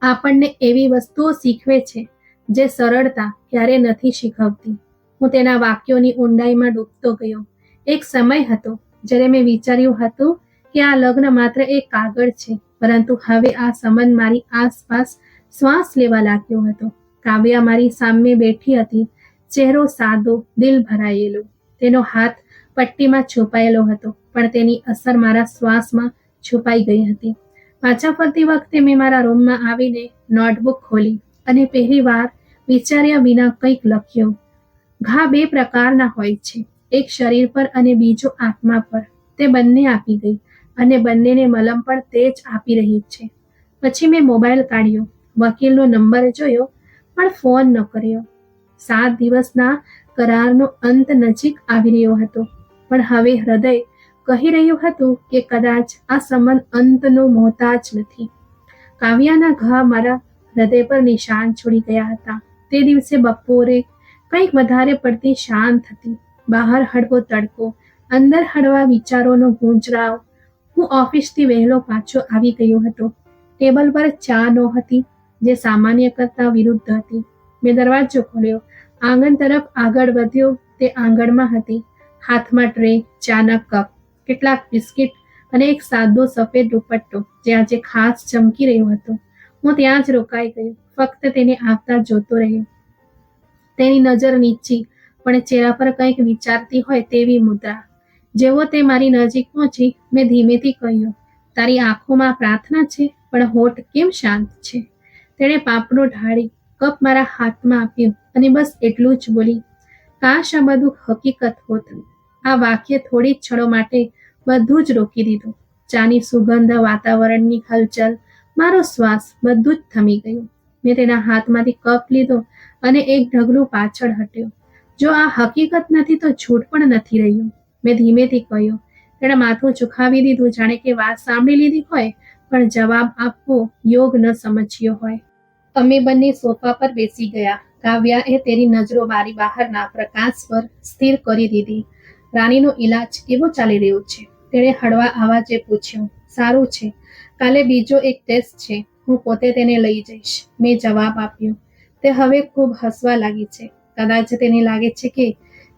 આપણને એવી વસ્તુઓ શીખવે છે જે સરળતા ક્યારે નથી શીખવતી. હું તેના વાક્યોની ઊંડાઈમાં ડૂબતો ગયો. એક સમય હતો જ્યારે મેં વિચાર્યું હતું કે આ લગ્ન માત્ર એક કાગળ છે, પરંતુ હવે આ સંબંધ મારી આસપાસ શ્વાસ લેવા લાગ્યો હતો. કાવ્યા મારી સામે બેઠી હતી. ચહેરો સાદો, દિલ ભરાયેલો. તેનો હાથ પટ્ટીમાં છુપાયેલો હતો, પણ તેની અસર મારા શ્વાસમાં છુપાઈ ગઈ હતી. પાછા ફરતી વખતે મેં મારા રૂમમાં આવીને નોટબુક ખોલી અને પહેલી વાર વિચાર્યા વિના કંઈક લખ્યું. ઘા બે પ્રકારના હોય છે, એક શરીર પર અને બીજો આત્મા પર. તે બંને આપી ગઈ અને બંનેને મલમ પણ તે જ આપી રહી છે. પછી મેં મોબાઈલ કાઢ્યો, વકીલનો નંબર જોયો, પણ ફોન ન કર્યો. 7 દિવસના કરારનો અંત નજીક આવી રહ્યો હતો, પણ હવે હૃદય કહી રહ્યું હતું કે કદાચ આ સંબંધ અંતનો મોહતાજ નથી. કાવ્યાના ઘા મારા હૃદય પર નિશાન છોડી ગયા હતા. તે દિવસે બપોરે કંઈક વધારે પડતી શાંત હતી. બહાર હળવો તડકો, અંદર હળવા વિચારોનો ગુંજરાવ. હું ઓફિસથી વહેલો પાછો આવી ગયો હતો. ટેબલ પર ચા નહોતી, જે સામાન્ય કરતાં વિરુદ્ધ હતી. મેં દરવાજો ખોલ્યો, આંગણ તરફ આગળ વધ્યો. તે આંગણમાં હતી. હાથમાં ટ્રે, ચાના કપ, કેટલાક બિસ્કિટ અને એક સાદો સફેદ દુપટ્ટો જે આજે ખાસ ચમકી રહ્યો હતો. હું ત્યાં જ રોકાઈ ગયો, ફક્ત તેને આવતા જોતો રહ્યો. તેની નજર નીચી, પણ ચહેરા પર કંઈક વિચારતી હોય તેવી મુદ્રા. જેવો તે મારી નજીક પહોંચી, મેં ધીમેથી કહ્યું, તારી આંખોમાં પ્રાર્થના છે, પણ હોઠ કેમ શાંત છે? તેણે પાંપણું ઢાળી કપ મારા હાથમાં આપ્યું અને બસ એટલું જ બોલી, કાશ આ બધું હકીકત હોત. આ વાક્ય થોડી ક્ષણો માટે બધું જ રોકી દીધું. ચાની સુગંધ, વાતાવરણની હલચલ, મારો શ્વાસ, બધું જ થમી ગયું. મેં તેના હાથમાંથી કપ લીધો અને એક ઢગલું પાછળ હટ્યો. જો આ હકીકત નથી તો છૂટ પણ નથી રહ્યું, મેં ધીમેથી કહ્યું. તેણે માથું ઝુકાવી દીધું, જાણે કે વાત સાંભળી લીધી હોય, પણ જવાબ આપવો યોગ ન સમજ્યો હોય. અમે બંને સોફા પર બેસી ગયા. કાવ્યાએ તેની નજરો બારી બહારના પ્રકાશ પર સ્થિર કરી દીધી. રાનીનો ઈલાજ કેવો ચાલી રહ્યો છે? તેણે હળવા અવાજે પૂછ્યું. સારું છે. કાલે બીજો એક ટેસ્ટ છે. હું પોતે તેને લઈ જઈશ, મેં જવાબ આપ્યો. તે હવે ખૂબ હસવા લાગી છે. કદાચ તેને લાગે છે કે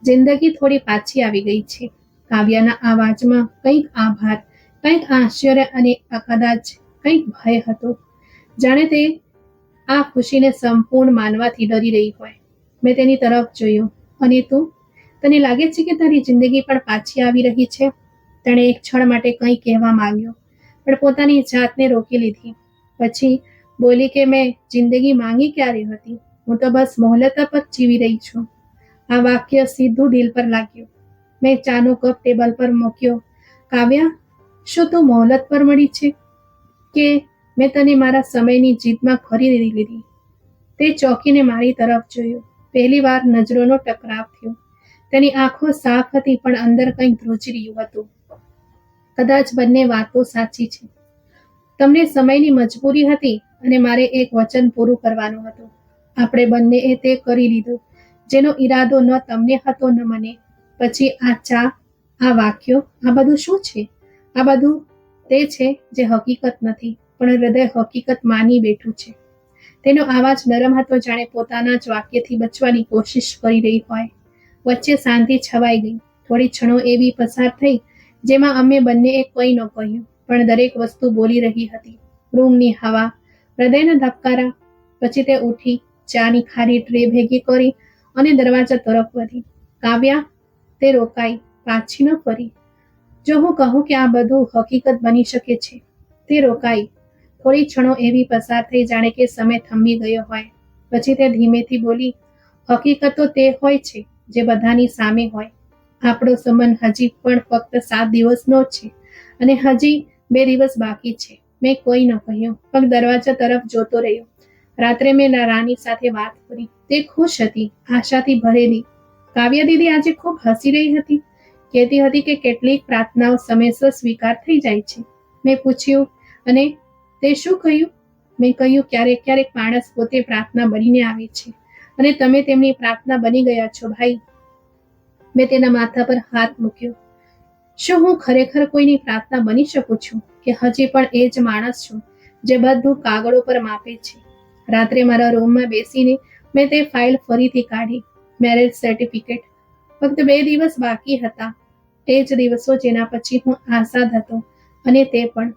જિંદગી થોડી પાછી આવી ગઈ છે. કાવ્યાના અવાજમાં કંઈક આભાર, કંઈક આશ્ચર્ય અને કદાચ કંઈક ભય હતો, જાણે તે આ ખુશીને સંપૂર્ણ માનવાથી ડરી રહી હોય. મેં તેની તરફ જોયું. અને તું, તને લાગે છે કે તારી જિંદગી પણ પાછી આવી રહી છે? તેણે એક ક્ષણ માટે કંઈ કહેવા માંગ્યો, પણ પોતાની જાતને રોકી લીધી. પછી બોલી કે મેં જિંદગી માંગી ક્યારે હતી? હું તો બસ મોહલત પર જીવી રહી છું. આ વાક્ય સીધું દિલ પર લાગ્યું. મેં ચાનો કપ ટેબલ પર મૂક્યો. કાવ્યા, શું તું મોહલત પર મળી છે કે મેં તને મારા સમયની જીતમાં ખરીદી લીધી? તે ચોંકીને મારી તરફ જોયું. પહેલી વાર નજરોનો ટકરાવ થયો. તેની આંખો સાફ હતી, પણ અંદર કંઈક ધ્રુજી રહ્યું હતું. કદાચ બંને વાતો સાચી છે. તમને સમયની મજબૂરી હતી અને મારે એક વચન પૂરું કરવાનું હતું. આપણે બંનેએ તે કરી લીધું, જેનો ઈરાદો ન તમને હતો ન મને. પછી આ ચા, આ વાક્યો, આ બધું શું છે? આ બધું તે છે જે હકીકત નથી, પણ હૃદય હકીકત માની બેઠું છે. તેનો અવાજ નરમ હતો, જાણે પોતાના જ વાક્યથી બચવાની કોશિશ કરી રહી હોય. વચ્ચે શાંતિ છવાઈ ગઈ. થોડી ક્ષણો એવી પસાર થઈ જેમાં અમે બંનેએ કંઈ ન કહ્યું, પણ દરેક વસ્તુ બોલી રહી હતી. રૂમની હવા, હૃદયના ધબકારા. પછી તે ઉઠી, ચાની ખારી ટ્રે ભેગી કરી અને દરવાજા તરફ વધી. કાવ્યા, તે રોકાઈ, પાછી ન ફરી. જો હું કહું કે આ બધું હકીકત બની શકે છે? તે રોકાઈ. થોડી ક્ષણો એવી પસાર થઈ જાણે કે સમય થંભી ગયો હોય. પછી તે ધીમેથી બોલી, હકીકતો તે હોય છે જે બધાની સામે હોય. આપણો સંબંધ હજી પણ ફક્ત 7 દિવસનો જ છે અને હજી 2 દિવસ બાકી છે. મેં કોઈ ન કહ્યું, ફક્ત દરવાજા તરફ જોતો રહ્યો. રાત્રે મેં રાની સાથે વાત કરી. તે ખુશ હતી, આશાથી ભરેલી. કાવ્યા દીદી આજે ખૂબ હસી રહી હતી. કહેતી હતી કે કેટલીક પ્રાર્થનાઓ સમયસર સ્વીકાર થઈ જાય છે. મેં પૂછ્યું, અને તે શું કહ્યું? મેં કહ્યું, ક્યારેક ક્યારેક માણસ પોતે પ્રાર્થના બનીને આવે છે અને તમે તેમની પ્રાર્થના બની ગયા છો ભાઈ. મેં તેના માથા પર હાથ મૂક્યો. શું હું ખરેખર કોઈની પ્રાર્થના બની શકું છું કે હજી પણ એ જ માણસ છું જે બધું કાગળો પર માપે છે? રાત્રે મારા રૂમમાં બેસીને મેં તે ફાઇલ ફરીથી કાઢી. Marriage certificate. ફક્ત 2 દિવસ બાકી હતા. એ જ દિવસો જેના પછી હું આઝાદ હતો અને તે પણ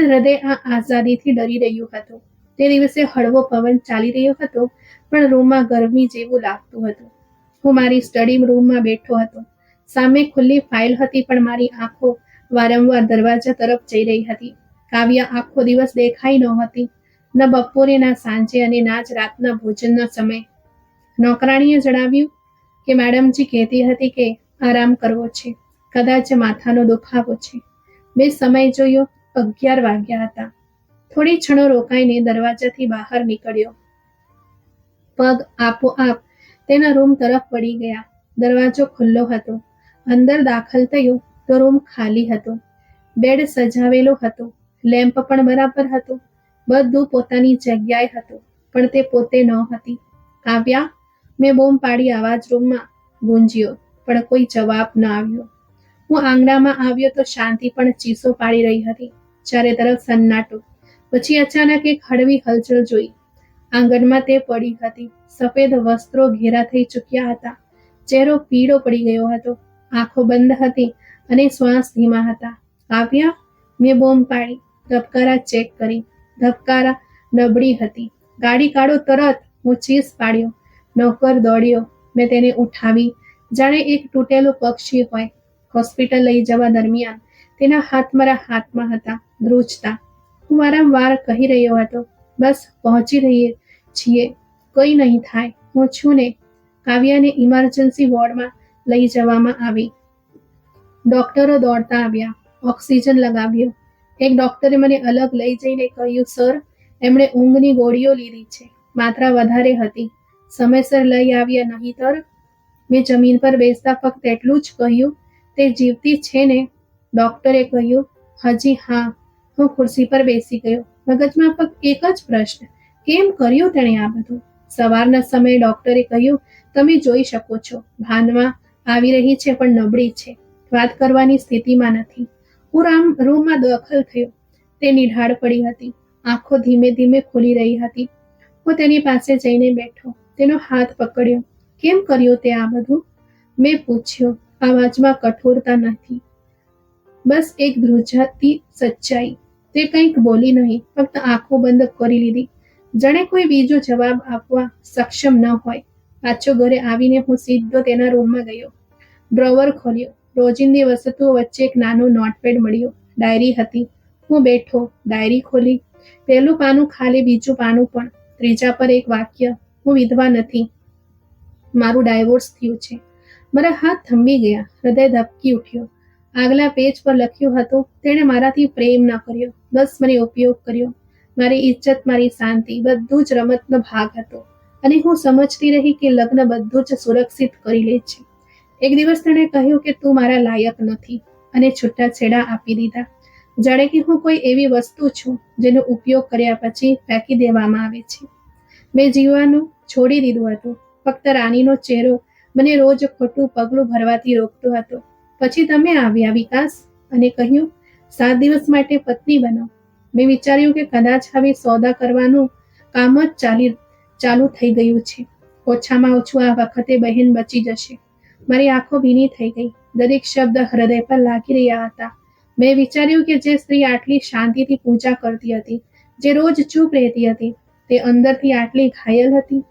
હૃદય આ આઝાદીથી ડરી રહ્યું હતું. તે દિવસે હળવો પવન ચાલી રહ્યો હતો, પણ રૂમમાં ગરમી જેવું લાગતું હતું. હું મારી સ્ટડી રૂમમાં બેઠો હતો. સામે ખુલ્લી ફાઇલ હતી, પણ મારી આંખો વારંવાર દરવાજા તરફ જઈ રહી હતી. કાવ્યા આખો દિવસ દેખાઈ નહોતી, ન બપોરે, ના સાંજે અને ના જ રાતના ભોજનના સમયે. નોકરાણીએ જણાવ્યું કે મેડમજી કહેતી હતી કે આરામ કરવો છે, કદાચ માથાનો દુખાવો છે. મેં સમય જોયો, 11 વાગ્યા હતા. થોડી ક્ષણો રોકાઈને દરવાજાથી બહાર નીકળ્યો. પગ આપોઆપ તેના રૂમ તરફ વળી ગયા. દરવાજો ખુલ્લો હતો. અંદર દાખલ થયો તો રૂમ ખાલી હતો. બેડ સજાવેલો હતો, લેમ્પ પણ બરાબર હતો, બધું પોતાની જગ્યાએ હતું, પણ તે પોતે ન હતી. કાવ્યા, મેં બૂમ પાડી. આવાજ રૂમમાં ગુંજ્યો, પણ કોઈ જવાબ ન આવ્યો. હું આંગણામાં આવ્યો તો શાંતિ પણ ચીસો પાડી રહી હતી. ચારે તરફ સન્નાટો. પછી અચાનક એક હળવી હલચલ જોઈ. આંગણમાં તે પડી હતી. સફેદ વસ્ત્રો ઘેરા થઈ ચૂક્યા હતા. ચહેરો પીળો પડી ગયો હતો. આંખો બંધ હતી અને શ્વાસ ધીમા હતા. કાવ્યા, મેં બૂમ પાડી. ધબકારા ચેક કરી. ધબકારા નબળી હતી. ગાડી કાઢો તરત, હું ચીસ પાડ્યો. નોકર દોડ્યો. મેં તેને ઉઠાવી, જાણે એક તૂટેલું પક્ષી હોય. હોસ્પિટલ લઈ જવા દરમિયાન તેના હાથ મારા હાથમાં હતા, ધ્રુજતા. હું વારંવાર કહી રહ્યો હતો, બસ પહોંચી રહીએ છીએ, કંઈ નહીં થાય, હું છું ને. કાવ્યાને ઇમરજન્સી વોર્ડમાં લઈ જવામાં આવી. ડોક્ટરો દોડતા આવ્યા. ઓક્સિજન લગાવ્યો. એક ડોક્ટરે મને અલગ લઈ જઈને કહ્યું, સર, એમણે ઊંઘની ગોળીઓ લીધી છે, માત્રા વધારે હતી, સમયસર લઈ આવ્યા નહીંતર. મેં જમીન પર બેસતા ફક્ત એટલું જ કહ્યું, તે જીવતી છે ને? ડોક્ટરે કહ્યું, હજી હા. હું ખુરશી પર બેસી ગયો. મગજમાં ફક્ત એક જ પ્રશ્ન, કેમ કર્યું તેણે આ બધું? સવારના સમયે ડોક્ટરે કહ્યું, તમે જોઈ શકો છો, ભાનમાં આવી રહી છે પણ નબળી છે, વાત કરવાની સ્થિતિમાં નથી. હું રૂમમાં દાખલ થયો. તે નિઢાળ પડી હતી. આંખો ધીમે ધીમે ખુલી રહી હતી. હું તેની પાસે જઈને બેઠો. તેનો હાથ પકડ્યો. કેમ કર્યું તે આ બધું? મેં પૂછ્યું. અવાજમાં કઠોરતા નથી, બસ એક ધ્રુજાતી સચ્ચાઈ. તે કંઈક બોલી નહીં, ફક્ત આંખો બંધ કરી લીધી, જાણે કોઈ બીજો જવાબ આપવા સક્ષમ ન હોય. પાછો ઘરે આવીને હું સીધો તેના રૂમમાં ગયો. ડ્રોવર ખોલ્યો. રોજિંદી વસ્તુઓ વચ્ચે એક નાનો નોટપેડ મળ્યો. ડાયરી હતી. હું બેઠો, ડાયરી ખોલી. પહેલું પાનું ખાલી, બીજું પાનું પણ. ત્રીજા પર એક વાક્ય, હું વિધવા નથી, મારું ડાયવોર્સ થયું છે. મારા હાથ થંભી ગયા. હૃદય ધબકી ઉઠ્યો. આગલા પેજ પર લખ્યું હતું, તેણે મારાથી પ્રેમ ન કર્યો, બસ મને ઉપયોગ કર્યો. મારી ઇજ્જત, મારી શાંતિ, બધું જ રમતનો ભાગ હતો. અને હું સમજતી રહી કે લગ્ન બધું જ સુરક્ષિત કરી લે છે. એક દિવસ તેણે કહ્યું કે તું મારા લાયક નથી, અને છૂટાછેડા આપી દીધા. જાણે કે હું કોઈ એવી વસ્તુ છું જેનો ઉપયોગ કર્યા પછી ફેંકી દેવામાં આવે છે. મેં જીવવાનું છોડી દીધું હતું. ફક્ત રાનીનો ચહેરો મને રોજ ખોટું પગલું ભરવાથી રોકતો હતો. પછી તમે આવ્યા વિકાસ, અને કહ્યું, 7 દિવસ માટે પત્ની બનો. મેં વિચાર્યું કે કદાચ હવે સોદા કરવાનું કામ જ ચાલુ થઈ ગયું છે. ઓછામાં ઓછું આ વખતે બહેન બચી જશે. મારી આંખો ભીની થઈ ગઈ. દરેક શબ્દ હૃદય પર લાગી રહ્યા હતા. મેં વિચાર્યું કે જે સ્ત્રી આટલી શાંતિથી પૂજા કરતી હતી, જે રોજ ચૂપ રહેતી હતી, તે અંદરથી આટલી ઘાયલ હતી.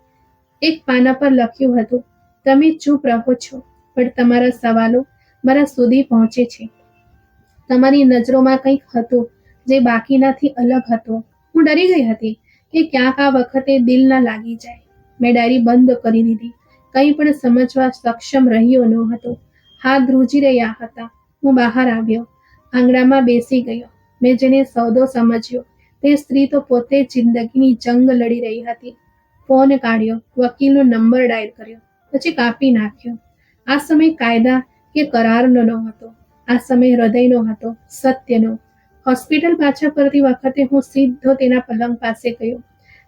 એક પાના પર લખ્યું હતું, તમે ચૂપ રહો છો, પણ તમારા સવાલો મારા સુધી પહોંચે છે. તમારી નજરોમાં કંઈક હતું જે બાકીનાથી અલગ હતું. હું ડરી ગઈ હતી કે ક્યાંક આ વખતે દિલ ના લાગી જાય. મેં ડાયરી બંધ કરી દીધી. કંઈ પણ સમજવા સક્ષમ રહ્યો ન હતો. હાથ ધ્રુજી રહ્યા હતા. હું બહાર આવ્યો, આંગણામાં બેસી ગયો. મેં જેને સોદો સમજ્યો તે સ્ત્રી તો પોતે જિંદગીની જંગ લડી રહી હતી. ફોન કાઢ્યો, વકીલનો નંબર ડાયલ કર્યો, પછી કાપી નાખ્યો. આ સમય કાયદા કે કરારનો ન હતો, આ સમય હૃદયનો હતો, સત્યનો. હોસ્પિટલ પાછા ફરતી વખતે હું સીધો તેના પલંગ પાસે ગયો.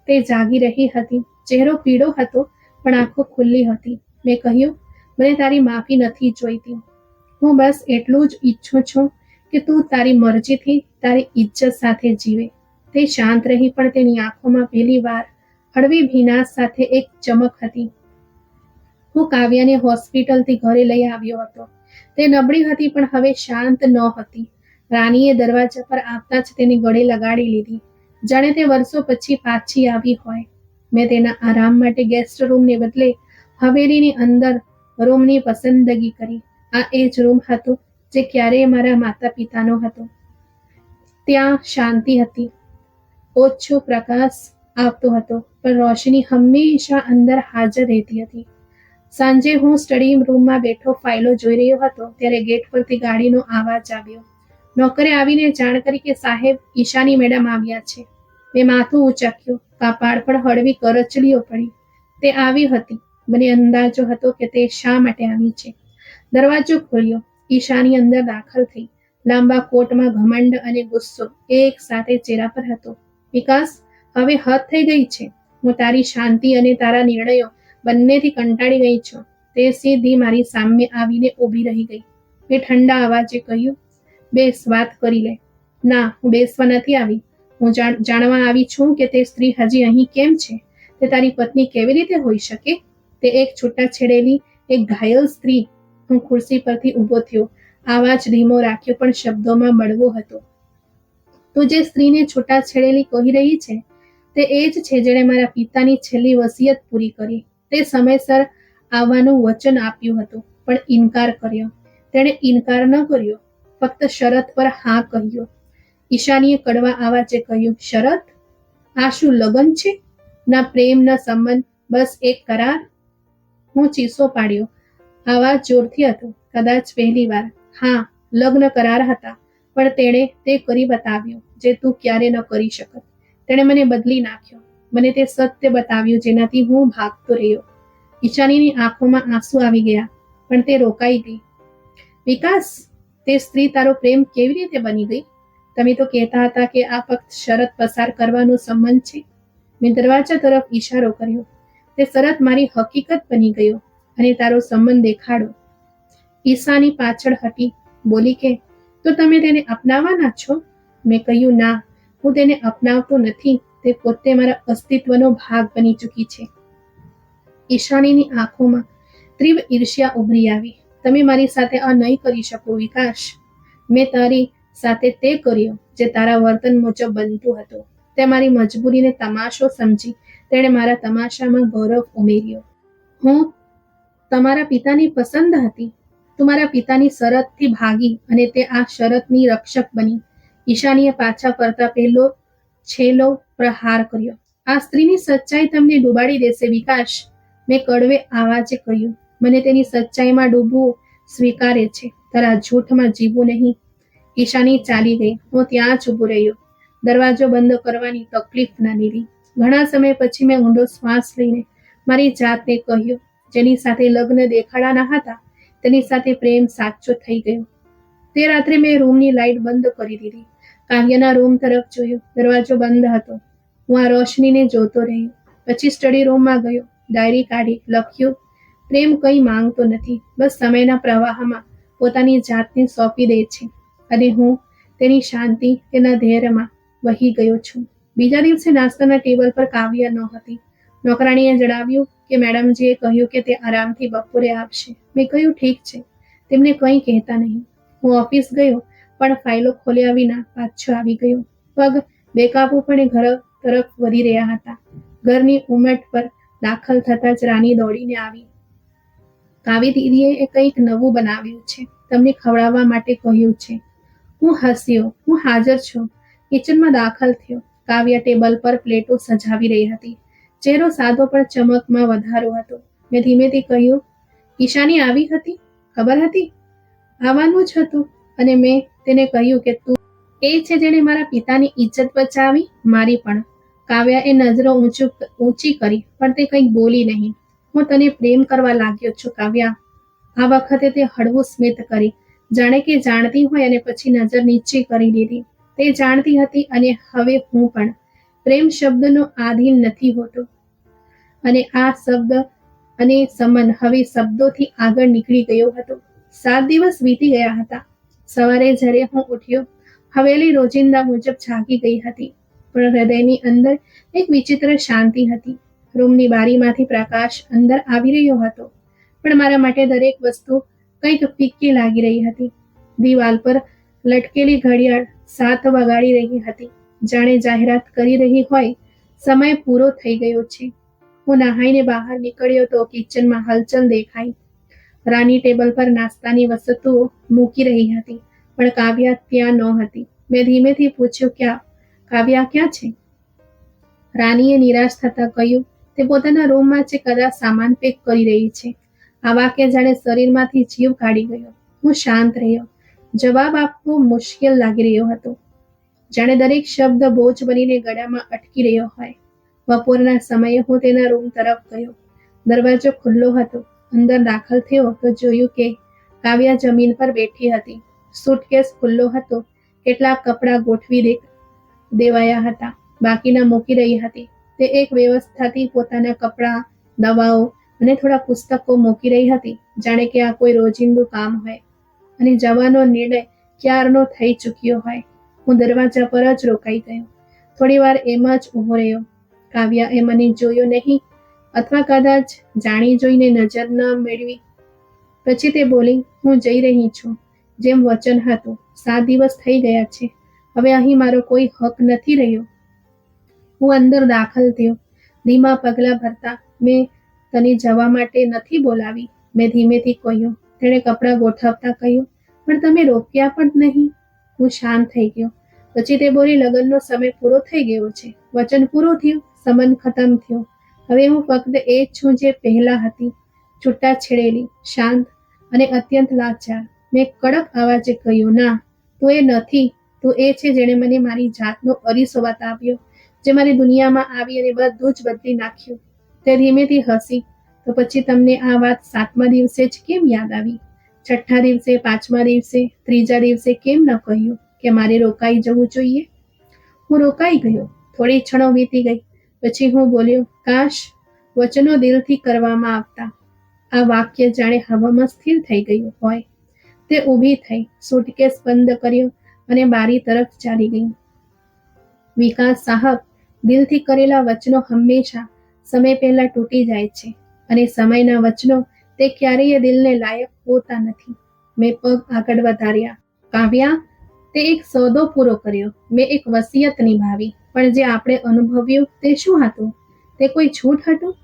તે જાગી રહી હતી, ચહેરો પીળો હતો પણ આંખો ખુલ્લી હતી. મેં કહ્યું, મને તારી માફી નથી જોઈતી. હું બસ એટલું જ ઈચ્છું છું કે તું તારી મરજીથી તારી ઇજ્જત સાથે જીવે. તે શાંત રહી, પણ તેની આંખોમાં પહેલી વાર હળવી ભીનાશ સાથે એક ચમક હતી. હું કાવ્યાને હોસ્પિટલથી ઘરે લઈ આવ્યો હતો. તે નબળી હતી પણ હવે શાંત ન હતી. રાનીએ દરવાજા પર આવતા જ તેની ગળે લગાડી લીધી, જાણે તે વર્ષો પછી પાછી આવી હોય. મેં તેના આરામ માટે ગેસ્ટ રૂમને બદલે હવેલીની અંદર રૂમની પસંદગી કરી. આ એ જ રૂમ હતો જે ક્યારેય મારા માતા પિતાનો હતો. ત્યાં શાંતિ હતી, ઓછો પ્રકાશ આવતો હતો પણ રોશની હંમેશા અંદર હાજર રહેતી હતી. સાંજે હું સ્ટડી રૂમમાં બેઠો ફાઇલો જોઈ રહ્યો હતો ત્યારે ગેટ પરથી ગાડીનો અવાજ આવ્યો. નોકરે આવીને જાણ કરી કે સાહેબ, ઈશાની મેડમ આવ્યા છે. મેં માથું ઊંચક્યું, કપાળ પર હળવી કરચલીઓ પડી. તે આવી હતી. મને અંદાજો હતો કે તે શા માટે આવી છે. દરવાજો ખોલ્યો, ઈશાની અંદર દાખલ થઈ. લાંબા કોટમાં ઘમંડ અને ગુસ્સો એક સાથે ચહેરા પર હતો. વિકાસ, હવે હદ થઈ ગઈ છે. હું તારી શાંતિ અને તારા નિર્ણયો બંનેથી કંટાળી ગઈ છું. તે સીધી મારી સામે આવીને ઊભી રહી ગઈ. મેં ઠંડા અવાજે કહ્યું, બેસ, વાત કરી લે. ના, હું બેસવા નથી આવી. હું જાણવા આવી છું કે તે સ્ત્રી હજી અહીં કેમ છે. તે તારી પત્ની કેવી રીતે હોઈ શકે? તે એક છૂટાછેડેલી, એક ઘાયલ સ્ત્રી. હું ખુરશી પરથી ઊભો થયો, આવાજ ધીમો રાખ્યો પણ શબ્દોમાં બળવો હતો. તું જે સ્ત્રીને છૂટાછેડેલી કહી રહી છે તે એ જ છે જેણે મારા પિતાની છેલ્લી વસિયત પૂરી કરી. તે સમયસર આવવાનું વચન આપ્યું હતું પણ ઇનકાર કર્યો. તેણે ઇનકાર ન કર્યો, ફક્ત શરત પર હા કહ્યો. ઈશાનીએ કડવા આવાજે કહ્યું, શરત? આ શું લગ્ન છે? ના પ્રેમ, ના સંબંધ, બસ એક કરાર. હું ચીસો પાડ્યો. આવાજ જોરથી હતો, કદાચ પહેલી વાર. હા, લગ્ન કરાર હતા, પણ તેણે તે કરી બતાવ્યો જે તું ક્યારે ન કરી શકત. તેણે મને બદલી નાખ્યો. મને તે સત્ય બતાવ્યું જેનાથી હું ભાગતો રહ્યો. ઈશાનીની આંખોમાં આંસુ આવી ગયા પણ તે રોકાઈ ગઈ. વિકાસ, તે સ્ત્રી તારો પ્રેમ કેવી રીતે બની ગઈ? તમે તો કહેતા હતા કે આ ફક્ત શરત પસાર કરવાનો સંબંધ છે. મેં દરવાજા તરફ ઈશારો કર્યો. તે શરત મારી હકીકત બની ગયો અને તારો સંબંધ દેખાડો. ઈશાની પાછળ હટી, બોલી કે, તો તમે તેને અપનાવવાના છો? મેં કહ્યું, ના, હું તેને અપનાવતો નથી. તે પોતે મારા અસ્તિત્વનો ભાગ બની ચૂકી છે. ઈશાનીની આંખોમાં તીવ્ર ઈર્ષ્યા ઉભરી આવી. તમે મારી સાથે આ નહીં કરી શકો વિકાસ. મેં તારી સાથે તે કર્યો જે તારા વર્તન મુજબ બનતું હતું. તે મારી મજબૂરીને તમાશો સમજી તેણે મારા તમાશામાં ગૌરવ ઉમેર્યો. હું તમારા પિતાની પસંદ હતી. તું મારા પિતાની શરતથી ભાગી અને તે આ શરતની રક્ષક બની. ઈશાનીએ પાછા ફરતા પહેલો છેલ્લો પ્રહાર કર્યો. આ સ્ત્રીની સચ્ચાઈ તમને ડૂબાડી દેશે વિકાસ. મેં કડવે આવાજે કહ્યું, મને તેની સચ્ચાઈમાં ડૂબવું સ્વીકારે છે, તારા જૂઠમાં જીવવું નહીં. ઈશાની ચાલી ગઈ. હું ત્યાં જ ઊભો રહ્યો, દરવાજો બંધ કરવાની તકલીફ ના લીધી. ઘણા સમય પછી મેં ઊંડો શ્વાસ લઈને મારી જાતને કહ્યું, જેની સાથે લગ્ન દેખાડાના હતા તેની સાથે પ્રેમ સાચો થઈ ગયો. તે રાત્રે મેં રૂમની લાઇટ બંધ કરી દીધી. કાવ્યના રૂમ તરફ જોયું. દરવાજો બંધ હતો. હું આ રોશનીને જોતો રહ્યો. પછી સ્ટડી રૂમમાં ગયો, ડાયરી કાઢી, લખ્યું, પ્રેમ કંઈ માંગતો નથી, બસ સમયના પ્રવાહમાં પોતાની જાતને સોંપી દે છે અને હું તેની શાંતિ, તેના ધૈર્યમાં વહી ગયો છું. બીજા દિવસે નાસ્તાના ટેબલ પર કાવ્ય ન હતી. નોકરાણીએ જણાવ્યું કે મેડમજીએ કહ્યું કે તે આરામથી બપોરે આવશે. મેં કહ્યું, ઠીક છે, તેમને કંઈ કહેતા નહીં. હું ઓફિસ ગયો પણ ફાઇલો ખોલ્યા વિના પાછો આવી ગયો. પગ બેકાબૂપણે ઘર તરફ વધી રહ્યા હતા. ઘરની ઉમટ પર દાખલ થતા જ રાની દોડીને આવી. કાવી દીદીએ કંઈક નવું બનાવ્યું છે, તમને ખવડાવવા માટે કહ્યું છે. હું હસ્યો. હું હાજર છું. કિચનમાં દાખલ થયો. કાવ્ય ટેબલ પર પ્લેટો સજાવી રહી હતી. ચહેરો સાદો પણ ચમકમાં વધારો હતો. મેં ધીમેથી કહ્યું, ઈશાની આવી હતી? ખબર હતી? આવવાનું જ હતું અને મેં તેને કહ્યું કે તું એ છે જેણે મારા પિતાની ઇજ્જત બચાવી, મારી પણ. કાવ્યાએ નજરો ઊંચી કરી પણ તે કંઈક બોલી નહીં. હું તને પ્રેમ કરવા લાગ્યો છું કાવ્યા. આ વખતે તે હળવું સ્મિત કરી, જાણે કે જાણતી હોય, અને પછી નજર નીચે કરી લીધી. તે જાણતી હતી અને હવે હું પણ. પ્રેમ શબ્દનો આધીન નથી હોતો, અને આ શબ્દ અને સમન હવે શબ્દોથી આગળ નીકળી ગયો હતો. 7 દિવસ વીતી ગયા હતા. સવારે જ્યારે હું ઉઠ્યો, હવેલી રોજિંદા મુજબ જાગી ગઈ હતી, પણ હૃદયની અંદર એક વિચિત્ર શાંતિ હતી. રૂમની બારીમાંથી પ્રકાશ અંદર આવી રહ્યો હતો, પણ મારા માટે દરેક વસ્તુ કંઈક ફિક્કી લાગી રહી હતી. દિવાલ પર લટકેલી ઘડિયાળ 7 વગાડી રહી હતી, જાણે જાહેરાત કરી રહી હોય, સમય પૂરો થઈ ગયો છે. હું નહાઈને બહાર નીકળ્યો તો કિચનમાં હલચલ દેખાઈ. રાની ટેબલ પર નાસ્તાની વસ્તુઓ મૂકી રહી હતી, પણ કાવ્યા ત્યાં નહોતી. મેં ધીમેથી પૂછ્યું, કાવ્યા ક્યાં છે? રાનીએ નિરાશ થતાં કહ્યું, તે પોતાના રૂમમાં છે, કદાચ સામાન પેક કરી રહી છે. આ વાક્ય જાણે શરીરમાંથી જીવ કાઢી ગયો. હું શાંત રહ્યો. જવાબ આપવો મુશ્કેલ લાગી રહ્યો હતો, જાણે દરેક શબ્દ બોજ બનીને ગળામાં અટકી રહ્યો હોય. બપોરના સમયે હું તેના રૂમ તરફ ગયો. દરવાજો ખુલ્લો હતો. અંદર દાખલ થયો તો જોયું કે કાવ્યા જમીન પર બેઠી હતી. સૂટકેસ ખુલ્લો હતો. કેટલાક કપડાં ગોઠવી દેવાયા હતા, બાકીના મૂકી રહી હતી. તે એક વ્યવસ્થાથી પોતાના કપડાં, દવાઓ અને થોડા પુસ્તકો મૂકી રહી હતી, જાણે કે આ કોઈ રોજિંદું કામ હોય અને જવાનો નિર્ણય ક્યારનો થઈ ચૂક્યો હોય. હું દરવાજા પર જ રોકાઈ ગયો. થોડી વાર એમ જ ઊભો રહ્યો. કાવ્યાએ મને જોયો નહીં, અથવા કદાચ જાણી જોઈને નજર ન મેળવી. પછી તે બોલી, હું જઈ રહી છું, જેમ વચન હતું. 7 દિવસ થઈ ગયા છે. હવે અહીં મારો કોઈ હક નથી રહ્યો. હું અંદર દાખલ થયો, ધીમા પગલાં ભરતા. મેં તને જવા માટે નથી બોલાવી, મેં ધીમેથી કહ્યું. તેણે કપડાં ગોઠવતા કહ્યું, પણ તમે રોક્યા પણ નહીં. હું શાંત થઈ ગયો. પછી તે બોલી, લગ્નનો સમય પૂરો થઈ ગયો છે. વચન પૂરું થયું, સંબંધ ખતમ થયો. હવે હું ફક્ત એ જ છું જે પહેલા હતી, છૂટાછેડેલી, શાંત અને અત્યંત લાચાર. મેં કડક અવાજે કહ્યું, ના, તું એ નથી. તું એ છે જેણે મને મારી જાતનો અરીસો બતાવ્યો, જે મારી દુનિયામાં આવી અને બધું જ બદલી નાખ્યું. તે ધીમેથી હસી. તો પછી તમને આ વાત 7મા દિવસે જ કેમ યાદ આવી? 6ઠ્ઠા દિવસે, 5મા દિવસે, 3જા દિવસે કેમ ન કહ્યું કે મારે રોકાઈ જવું જોઈએ? હું રોકાઈ ગયો. થોડી ક્ષણો વીતી ગઈ. પછી હું બોલ્યો, કાશ વચનો દિલથી કરવામાં આવતા. આ વાક્ય જાણે હવામાં સ્થિર થઈ ગયું હોય. તે ઊભી થઈ, સૂટકેસ બંધ કર્યો અને બારી તરફ ચાલી ગઈ. વિકાસ સાહબ, દિલથી કરેલા વચનો હંમેશા સમય પહેલા તૂટી જાય છે, અને સમયના વચનો તે ક્યારેય દિલને લાયક હોતા નથી. મેં પગ આગળ વધાર્યા. કાવ્યા, તે એક સોદો પૂરો કર્યો. મેં એક વસિયત નિભાવી. પણ જે આપણે અનુભવ્યું તે શું હતું? તે કોઈ છૂટ હતું?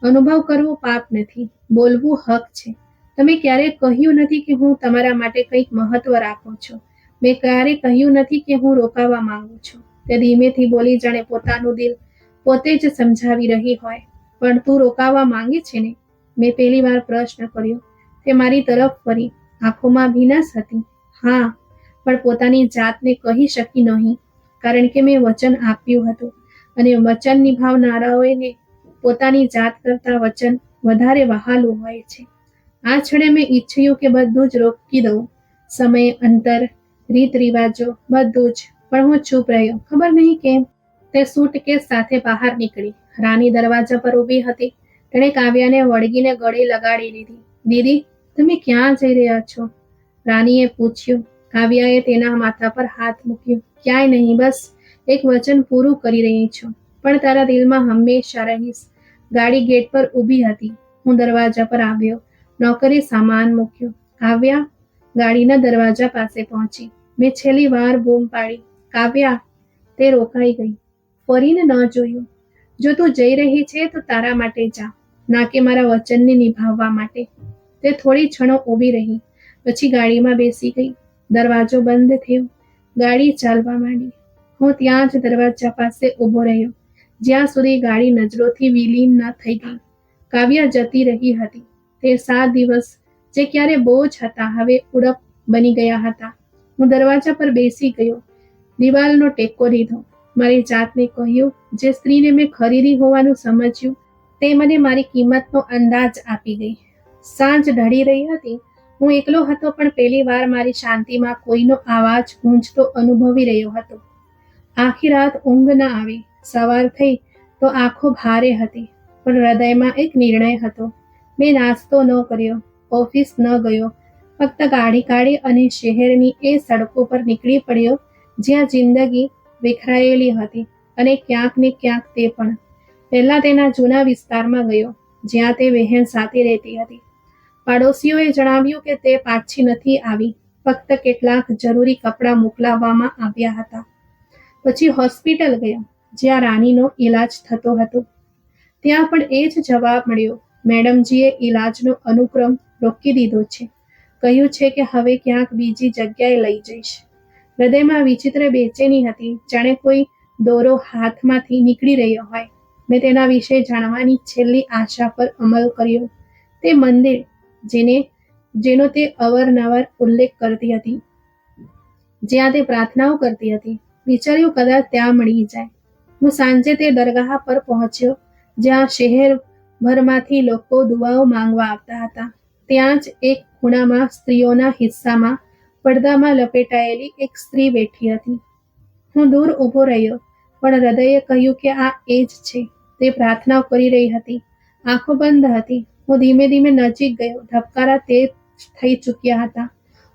અનુભવ કરવો પાપ નથી, બોલવું હક છે. તમે ક્યારેય કહ્યું નથી કે હું તમારા માટે કંઈક મહત્વ રાખું છું. મેં ક્યારેય કહ્યું નથી કે હું રોકાવા માંગુ છું. તે ધીમેથી બોલી, જાણે પોતાનું દિલ પોતે જ સમજાવી રહી હોય. પણ તું રોકાવા માંગે છે ને? મેં પહેલી વાર પ્રશ્ન કર્યો. તે મારી તરફ ફરી. આંખોમાં ભીનાશ હતી. હા, પણ પોતાની જાતને કહી શકી નહીં, કારણ કે મેં વચન આપ્યું હતું, અને વચન નિભાવનારાઓને પોતાની જાત કરતાં વચન વધારે વહાલું હોય છે. આ ક્ષણે મેં ઈચ્છ્યું કે બધું જ રોકી દઉં, સમય, અંતર, રીત રિવાજો, બધું જ. પણ હું ચૂપ રહ્યો. ખબર નહીં કેમ. તે સૂટકેસ સાથે બહાર નીકળી. રાની દરવાજા પર ઊભી હતી. તેણે કાવ્યાને વળગીને ગળે લગાડી લીધી. દીદી, તમે ક્યાં જઈ રહ્યા છો? રાનીએ પૂછ્યું. કાવ્યાએ તેના માથા પર હાથ મૂક્યો. ક્યાંય નહીં, બસ એક વચન પૂરું કરી રહી છું, પણ તારા દિલમાં હંમેશા રહીશ. ગાડી ગેટ પર ઊભી હતી. હું દરવાજા પર આવ્યો. નોકરે સામાન મૂક્યો. કાવ્યા ગાડીના દરવાજા પાસે પહોંચી. મેં છેલ્લી વાર બૂમ પાડી. કાવ્યા! તે રોકાઈ ગઈ. ફરીને ન જોયું. જો તું જઈ રહી છે તો તારા માટે જા, ના કે મારા વચનને નિભાવવા માટે. તે થોડી ક્ષણો ઊભી રહી, પછી ગાડીમાં બેસી ગઈ. દરવાજો બંધ થયો. ગાડી ચાલવા માંડી. હું ત્યાં જ દરવાજા પાસે ઊભો રહ્યો, જ્યાં સુધી ગાડી નજરોથી વિલીન ન થઈ ગઈ. કાવ્યા જતી રહી હતી. તે 7 દિવસ જે ક્યારે બોજ હતા, હવે બની ગયા હતા. હું દરવાજા પર બેસી ગયો, દિવાલનો ટેકો લીધો, મારી જાતને કહ્યું, જે સ્ત્રીને મેં ખરીદી હોવાનું સમજ્યું તે મને મારી કિંમતનો અંદાજ આપી ગઈ. સાંજ ઢળી રહી હતી. હું એકલો હતો, પણ પહેલી વાર મારી શાંતિમાં કોઈનો અવાજ ગૂંજતો અનુભવી રહ્યો હતો. આખી રાત ઊંઘ ન આવી. સવાર થઈ તો આંખો ભારે હતી, પણ હૃદયમાં એક નિર્ણય હતો. મેં નાસ્તો ન કર્યો, ઓફિસ ન ગયો, ફક્ત ગાડી કાઢી અને શહેરની એ સડકો પર નીકળી પડ્યો જ્યાં જિંદગી વિખરાયેલી હતી, અને ક્યાંક ને ક્યાંક તે પણ. પહેલા તેના જૂના વિસ્તારમાં ગયો, જ્યાં તે બહેન સાથે રહેતી હતી. પાડોશીઓએ જણાવ્યું કે તે પાછી નથી આવી, ફક્ત કેટલાક જરૂરી કપડાં મોકલાવવામાં આવ્યા હતા. પછી હોસ્પિટલ ગયો, જ્યાં રાનીનો ઈલાજ થતો હતો. ત્યાં પણ એ જ જવાબ મળ્યો, મેડમજીએ ઈલાજનો અનુક્રમ રોકી દીધો છે. કહ્યું છે કે હવે ક્યાંક બીજી જગ્યાએ લઈ જઈશ. હૃદયમાં વિચિત્ર બેચેની હતી, જાણે કોઈ દોરો હાથમાંથી નીકળી રહ્યો હોય. મેં તેના વિશે જાણવાની છેલ્લી આશા પર અમલ કર્યો. તે મંદિર જેનો તે અવારનવાર ઉલ્લેખ કરતી હતી, જ્યાં તે પ્રાર્થનાઓ કરતી હતી. વિચાર્યું કદાચ ત્યાં મળી જાય. હું સાંજે તે દરગાહ પર પહોંચ્યો, જ્યાં શહેરભરમાંથી લોકો દુઆઓ માંગવા આવતા હતા. ત્યાં જ એક ખૂણામાં સ્ત્રીઓના હિસ્સામાં પડદામાં લપેટાયેલી એક સ્ત્રી બેઠી હતી. હું દૂર ઊભો રહ્યો, પણ હૃદયે કહ્યું કે આ એ જ છે. તે પ્રાર્થના કરી રહી હતી, આંખો બંધ હતી. હું ધીમે ધીમે નજીક ગયો. ધબકારા તેજ થઈ ચૂક્યા હતા.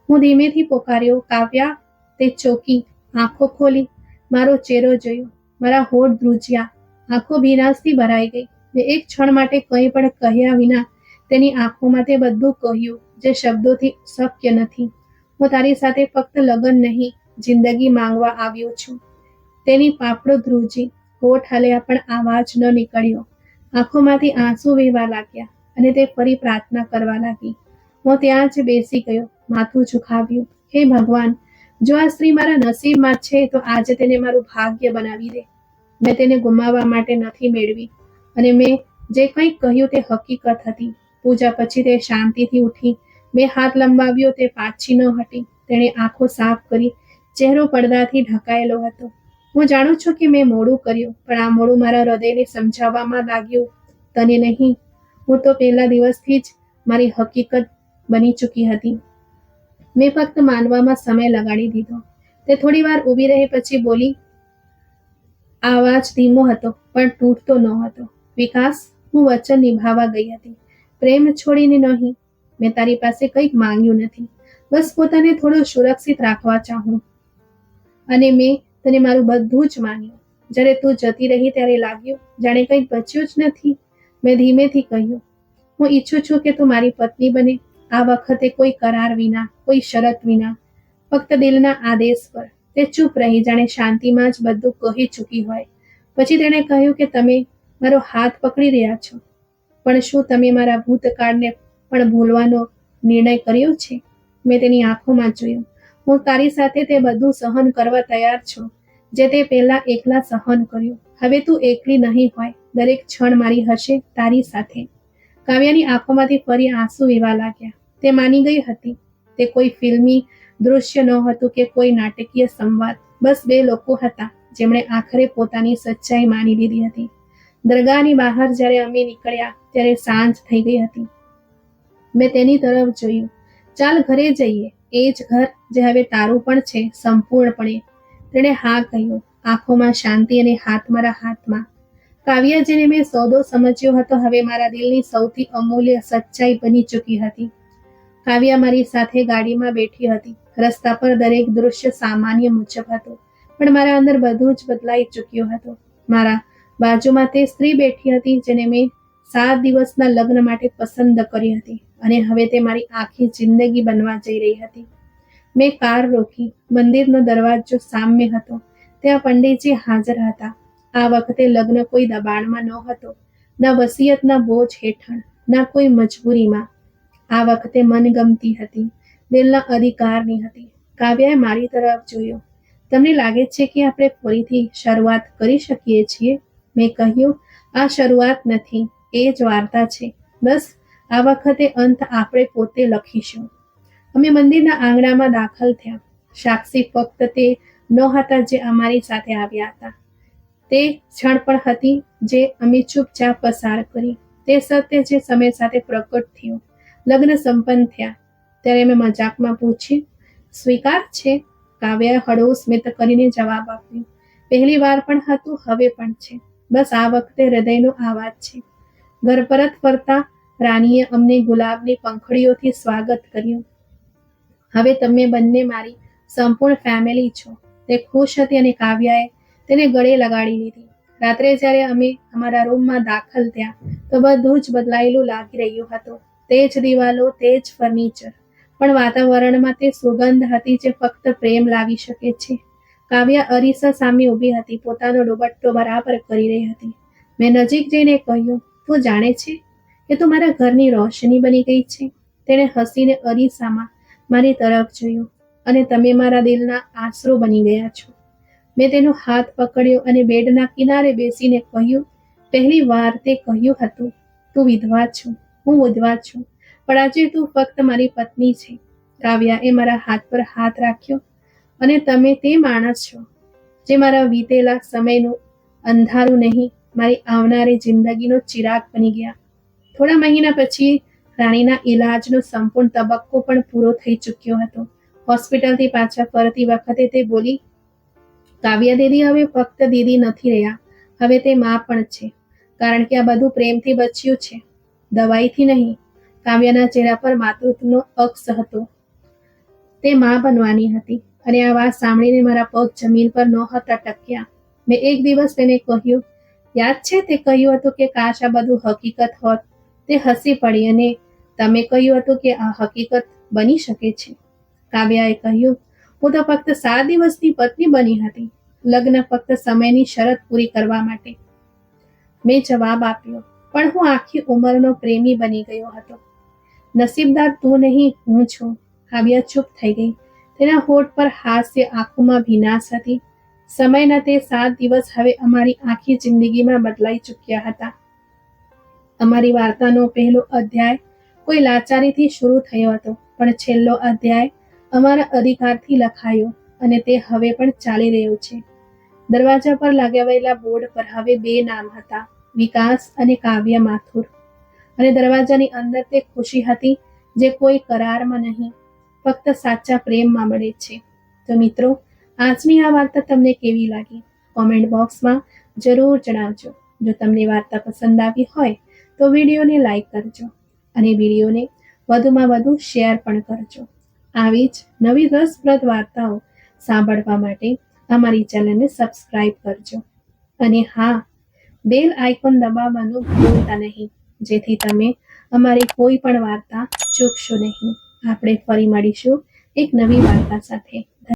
હું ધીમેથી પોકાર્યો, કાવ્યા! તે ચોકી, આંખો ખોલી, મારો ચહેરો જોયો. મારા હોઠ ધ્રુજ્યા, આંખો ભીનાશથી ભરાઈ ગઈ. મેં એક ક્ષણ માટે કંઈ પણ કહ્યા વિના તેની આંખોમાં તે બધું કહ્યું જે શબ્દોથી શક્ય નથી. હું તારી સાથે ફક્ત લગ્ન નહીં, જિંદગી માંગવા આવ્યો છું. તેની પાપડો ધ્રુજી, હોઠ હલ્યા, પણ આવાજ ન નીકળ્યો. આંખોમાંથી આંસુ વહેવા લાગ્યા, અને તે ફરી પ્રાર્થના કરવા લાગી. હું ત્યાં જ બેસી ગયો, માથું ઝુકાવ્યું. હે ભગવાન, જો આ સ્ત્રી મારા નસીબમાં છે તો આજે તેને મારું ભાગ્ય બનાવી દે. મેં તેને ગુમાવવા માટે નથી મેળવી, અને મેં જે કંઈ કહ્યું તે હકીકત હતી. પૂજા પછી તે શાંતિથી ઉઠી. મેં હાથ લંબાવ્યો, તે પાછી ન હટી. તેણે આંખો સાફ કરી. ચહેરો પડદાથી ઢંકાયેલો હતો. હું જાણું છું કે મેં મોડું કર્યું, પણ આ મોડું મારા હૃદયને સમજાવવામાં લાગ્યું, તને નહીં. હું તો પહેલા દિવસથી જ મારી હકીકત બની ચૂકી હતી. મેં ફક્ત માનવામાં સમય લગાડી દીધો. તે થોડી વાર ઊભી રહી, પછી બોલી. આવાજ ધીમો હતો, પણ તૂટતો ન હતો. વિકાસ, હું વચન નિભાવવા ગઈ હતી. પ્રેમ છોડીને નહીં. મેં તારી પાસે કંઈક માંગ્યું નથી, બસ પોતાને થોડું સુરક્ષિત રાખવા ચાહું. અને મેં તને મારું બધું જ માન્યું. જ્યારે તું જતી રહી ત્યારે લાગ્યું જાણે કંઈક બચ્યું જ નથી. મેં ધીમેથી કહ્યું, હું ઈચ્છું છું કે તું મારી પત્ની બને. આ વખતે કોઈ કરાર વિના, કોઈ શરત વિના, ફક્ત દિલના આદેશ પર. તે ચૂપ રહી, જાણે શાંતિમાં જ બધું કહી ચૂકી હોય. પછી તેણે કહ્યું કે તમે મારો હાથ પકડી રહ્યા છો, પણ શું તમે મારા ભૂતકાળને પણ ભૂલવાનો નિર્ણય કર્યો છે? મેં તેની આંખોમાં જોયું. હું તારી સાથે તે બધું સહન કરવા તૈયાર છું, જે તે પહેલા એકલા સહન કર્યું. હવે તું એકલી નહીં હોય, દરેક ક્ષણ મારી હશે, તારી સાથે. કાવ્યાની આંખોમાંથી ફરી આંસુ વહેવા લાગ્યા. તે માની ગઈ હતી. તે કોઈ ફિલ્મી દૃશ્ય નહોતું કે કોઈ નાટકીય સંવાદ. બસ બે લોકો હતા જેમણે આખરે પોતાની સચ્ચાઈ માની લીધી હતી. દરગાહની બહાર જ્યારે અમે નીકળ્યા ત્યારે સાંજ થઈ ગઈ હતી. મેં તેની તરફ જોયું. ચાલ ઘરે જઈએ, એ જ ઘર જે હવે તારું પણ છે, સંપૂર્ણપણે. તેણે હા કહ્યું, આંખોમાં શાંતિ અને હાથ મારા હાથમાં. કાવ્યા, જેને મેં સોદો સમજ્યો હતો, હવે મારા દિલની સૌથી અમૂલ્ય સચ્ચાઈ બની ચૂકી હતી. કાવ્યા મારી સાથે ગાડીમાં બેઠી હતી. રસ્તા પર દરેક દૃશ્ય સામાન્ય મુજબ હતું, પણ મારા અંદર બધું જ બદલાઈ ચૂક્યું હતું. મારા બાજુમાં તે સ્ત્રી બેઠી હતી જેને મેં 7 દિવસના લગ્ન માટે પસંદ કરી હતી, અને હવે તે મારી આખી જિંદગી બનવા જઈ રહી હતી. મેં કાર રોકી. મંદિરનો દરવાજો સામે હતો. ત્યાં પંડિતજી હાજર હતા. આ વખતે લગ્ન કોઈ દબાણમાં નહોતો, ન વસિયતના બોજ હેઠળ, ન કોઈ મજબૂરીમાં. આ વખતે મનગમતી હતી, દિલના અધિકારની હતી. કાવ્યાએ મારી તરફ જોયો. તમને લાગે છે કે આપણે ફરીથી શરૂઆત કરી શકીએ છીએ? મેં કહ્યું, આ શરૂઆત નથી, એ જ વાર્તા છે. બસ આ વખતે અંત આપણે પોતે લખીશું. અમે મંદિરના આંગણામાં દાખલ થયા. સાક્ષી ફક્ત તે નહોતા જે અમારી સાથે આવ્યા હતા. તે ક્ષણ પણ હતી જે અમે ચૂપચાપ પસાર કરી. તે સત્ય જે સમય સાથે પ્રકટ થયું. લગ્ન સંપન્ન થયા ત્યારે મેં મજાકમાં પૂછ્યું, સ્વીકાર છે? કાવ્યાએ હળવો સ્મિત કરીને જવાબ આપ્યો, પહેલી વાર પણ હતું, હવે પણ છે. બસ આ વખતે હૃદયનો આવાજ છે. ઘર પરત ફરતા રાનીએ અમને ગુલાબની પંખડીઓથી સ્વાગત કર્યું. હવે તમે બંને મારી સંપૂર્ણ ફેમિલી છો. તે ખુશ હતી અને કાવ્યાએ તેને ગળે લગાડી લીધી. રાત્રે જ્યારે અમે અમારા રૂમમાં દાખલ થયા તો બધું જ બદલાયેલું લાગી રહ્યું હતું. તે જ દિવાલો, તે જ ફર્નિચર, પણ વાતાવરણમાં તે સુગંધ હતી જે ફક્ત પ્રેમ લાવી શકે છે. કાવ્યા અરીસા સામે ઊભી હતી, પોતાનો દુપટ્ટો બરાબર કરી રહી હતી. મેં નજીક જઈને કહ્યું, તું જાણે છે કે તું મારા ઘરની રોશની બની ગઈ છે. તેણે હસીને અરીસામાં મારી તરફ જોયું, અને તમે મારા દિલના આશરો બની ગયા છો. મેં તેનો હાથ પકડ્યો અને બેડના કિનારે બેસીને કહ્યું, પહેલી વાર તે કહ્યું હતું, તું વિધવા છું, હું વિધવા છું, પણ આજે તું ફક્ત મારી પત્ની છે. કાવ્યાએ મારા હાથ પર હાથ રાખ્યો. અને તમે તે માણસ છો જે મારા વીતેલા સમયનું અંધારું નહીં, મારી આવનારી જિંદગીનો ચિરાગ બની ગયા. થોડા મહિના પછી રાણીના ઈલાજનો સંપૂર્ણ તબક્કો પણ પૂરો થઈ ચૂક્યો હતો. હોસ્પિટલથી પાછા ફરતી વખતે તે બોલી, કાવ્યા દીદી હવે ફક્ત દીદી નથી રહ્યા, હવે તે મા પણ છે. કારણ કે આ બધું પ્રેમથી બચ્યું છે, દવાઈથી નહીં. કાવ્યાના ચહેરા પર માતૃત્વનો અક્ષ હતો. તે મા બનવાની હતી. અને આ વાત સાંભળીને મારા પગ જમીન પર નહોતા ટક્યા. મેં એક દિવસ તેને કહ્યું, યાદ છે તે કહ્યું હતું કે કાશ આ બધું હકીકત હોત. તે હસી પડી અને તમે કહ્યું હતું કે આ હકીકત બની શકે છે. કાવ્યાએ કહ્યું, હું તો ફક્ત 7 દિવસની પત્ની બની હતી, લગ્ન ફક્ત સમયની શરત પૂરી કરવા માટે. મેં જવાબ આપ્યો, પણ હું આખી ઉંમરનો પ્રેમી બની ગયો હતો. નસીબદાર તું નહીં, હું છું. કાવ્યા ચૂપ થઈ ગઈ. તેના હોઠ પર હાસ્ય, આંખોમાં ભીનાશ હતી. સમયના તે 7 દિવસ હવે અમારી આખી જિંદગીમાં બદલાઈ ચૂક્યા હતા. અમારી વાર્તાનો પહેલો અધ્યાય કોઈ લાચારીથી શરૂ થયો હતો, પણ છેલ્લો અધ્યાય અમારા અધિકારથી લખાયો, અને તે હવે પણ ચાલી રહ્યો છે. દરવાજા પર લગાવેલા બોર્ડ પર હવે 2 નામ હતા, વિકાસ અને કાવ્યા માથુર. અને દરવાજાની અંદર તે ખુશી હતી જે કોઈ કરારમાં નહીં, ફક્ત સાચા પ્રેમમાં મળે છે. તો મિત્રો, આજની આ વાર્તા તમને કેવી લાગી? કોમેન્ટ બોક્સમાં જરૂર જણાવજો. જો તમને વાર્તા પસંદ આવી હોય તો વિડીયોને લાઈક કરજો અને વિડીયોને વધુમાં વધુ શેર પણ કરજો. આવી જ નવી રસપ્રદ વાર્તાઓ સાંભળવા માટે અમારી ચેનલને સબસ્ક્રાઇબ કરજો. અને હા, બેલ આઇકોન દબાવવાનું ભૂલતા નહીં, જેથી તમે અમારી કોઈ પણ વાર્તા ચૂકશો નહીં. આપણે ફરી મળીશું એક નવી વાર્તા સાથે.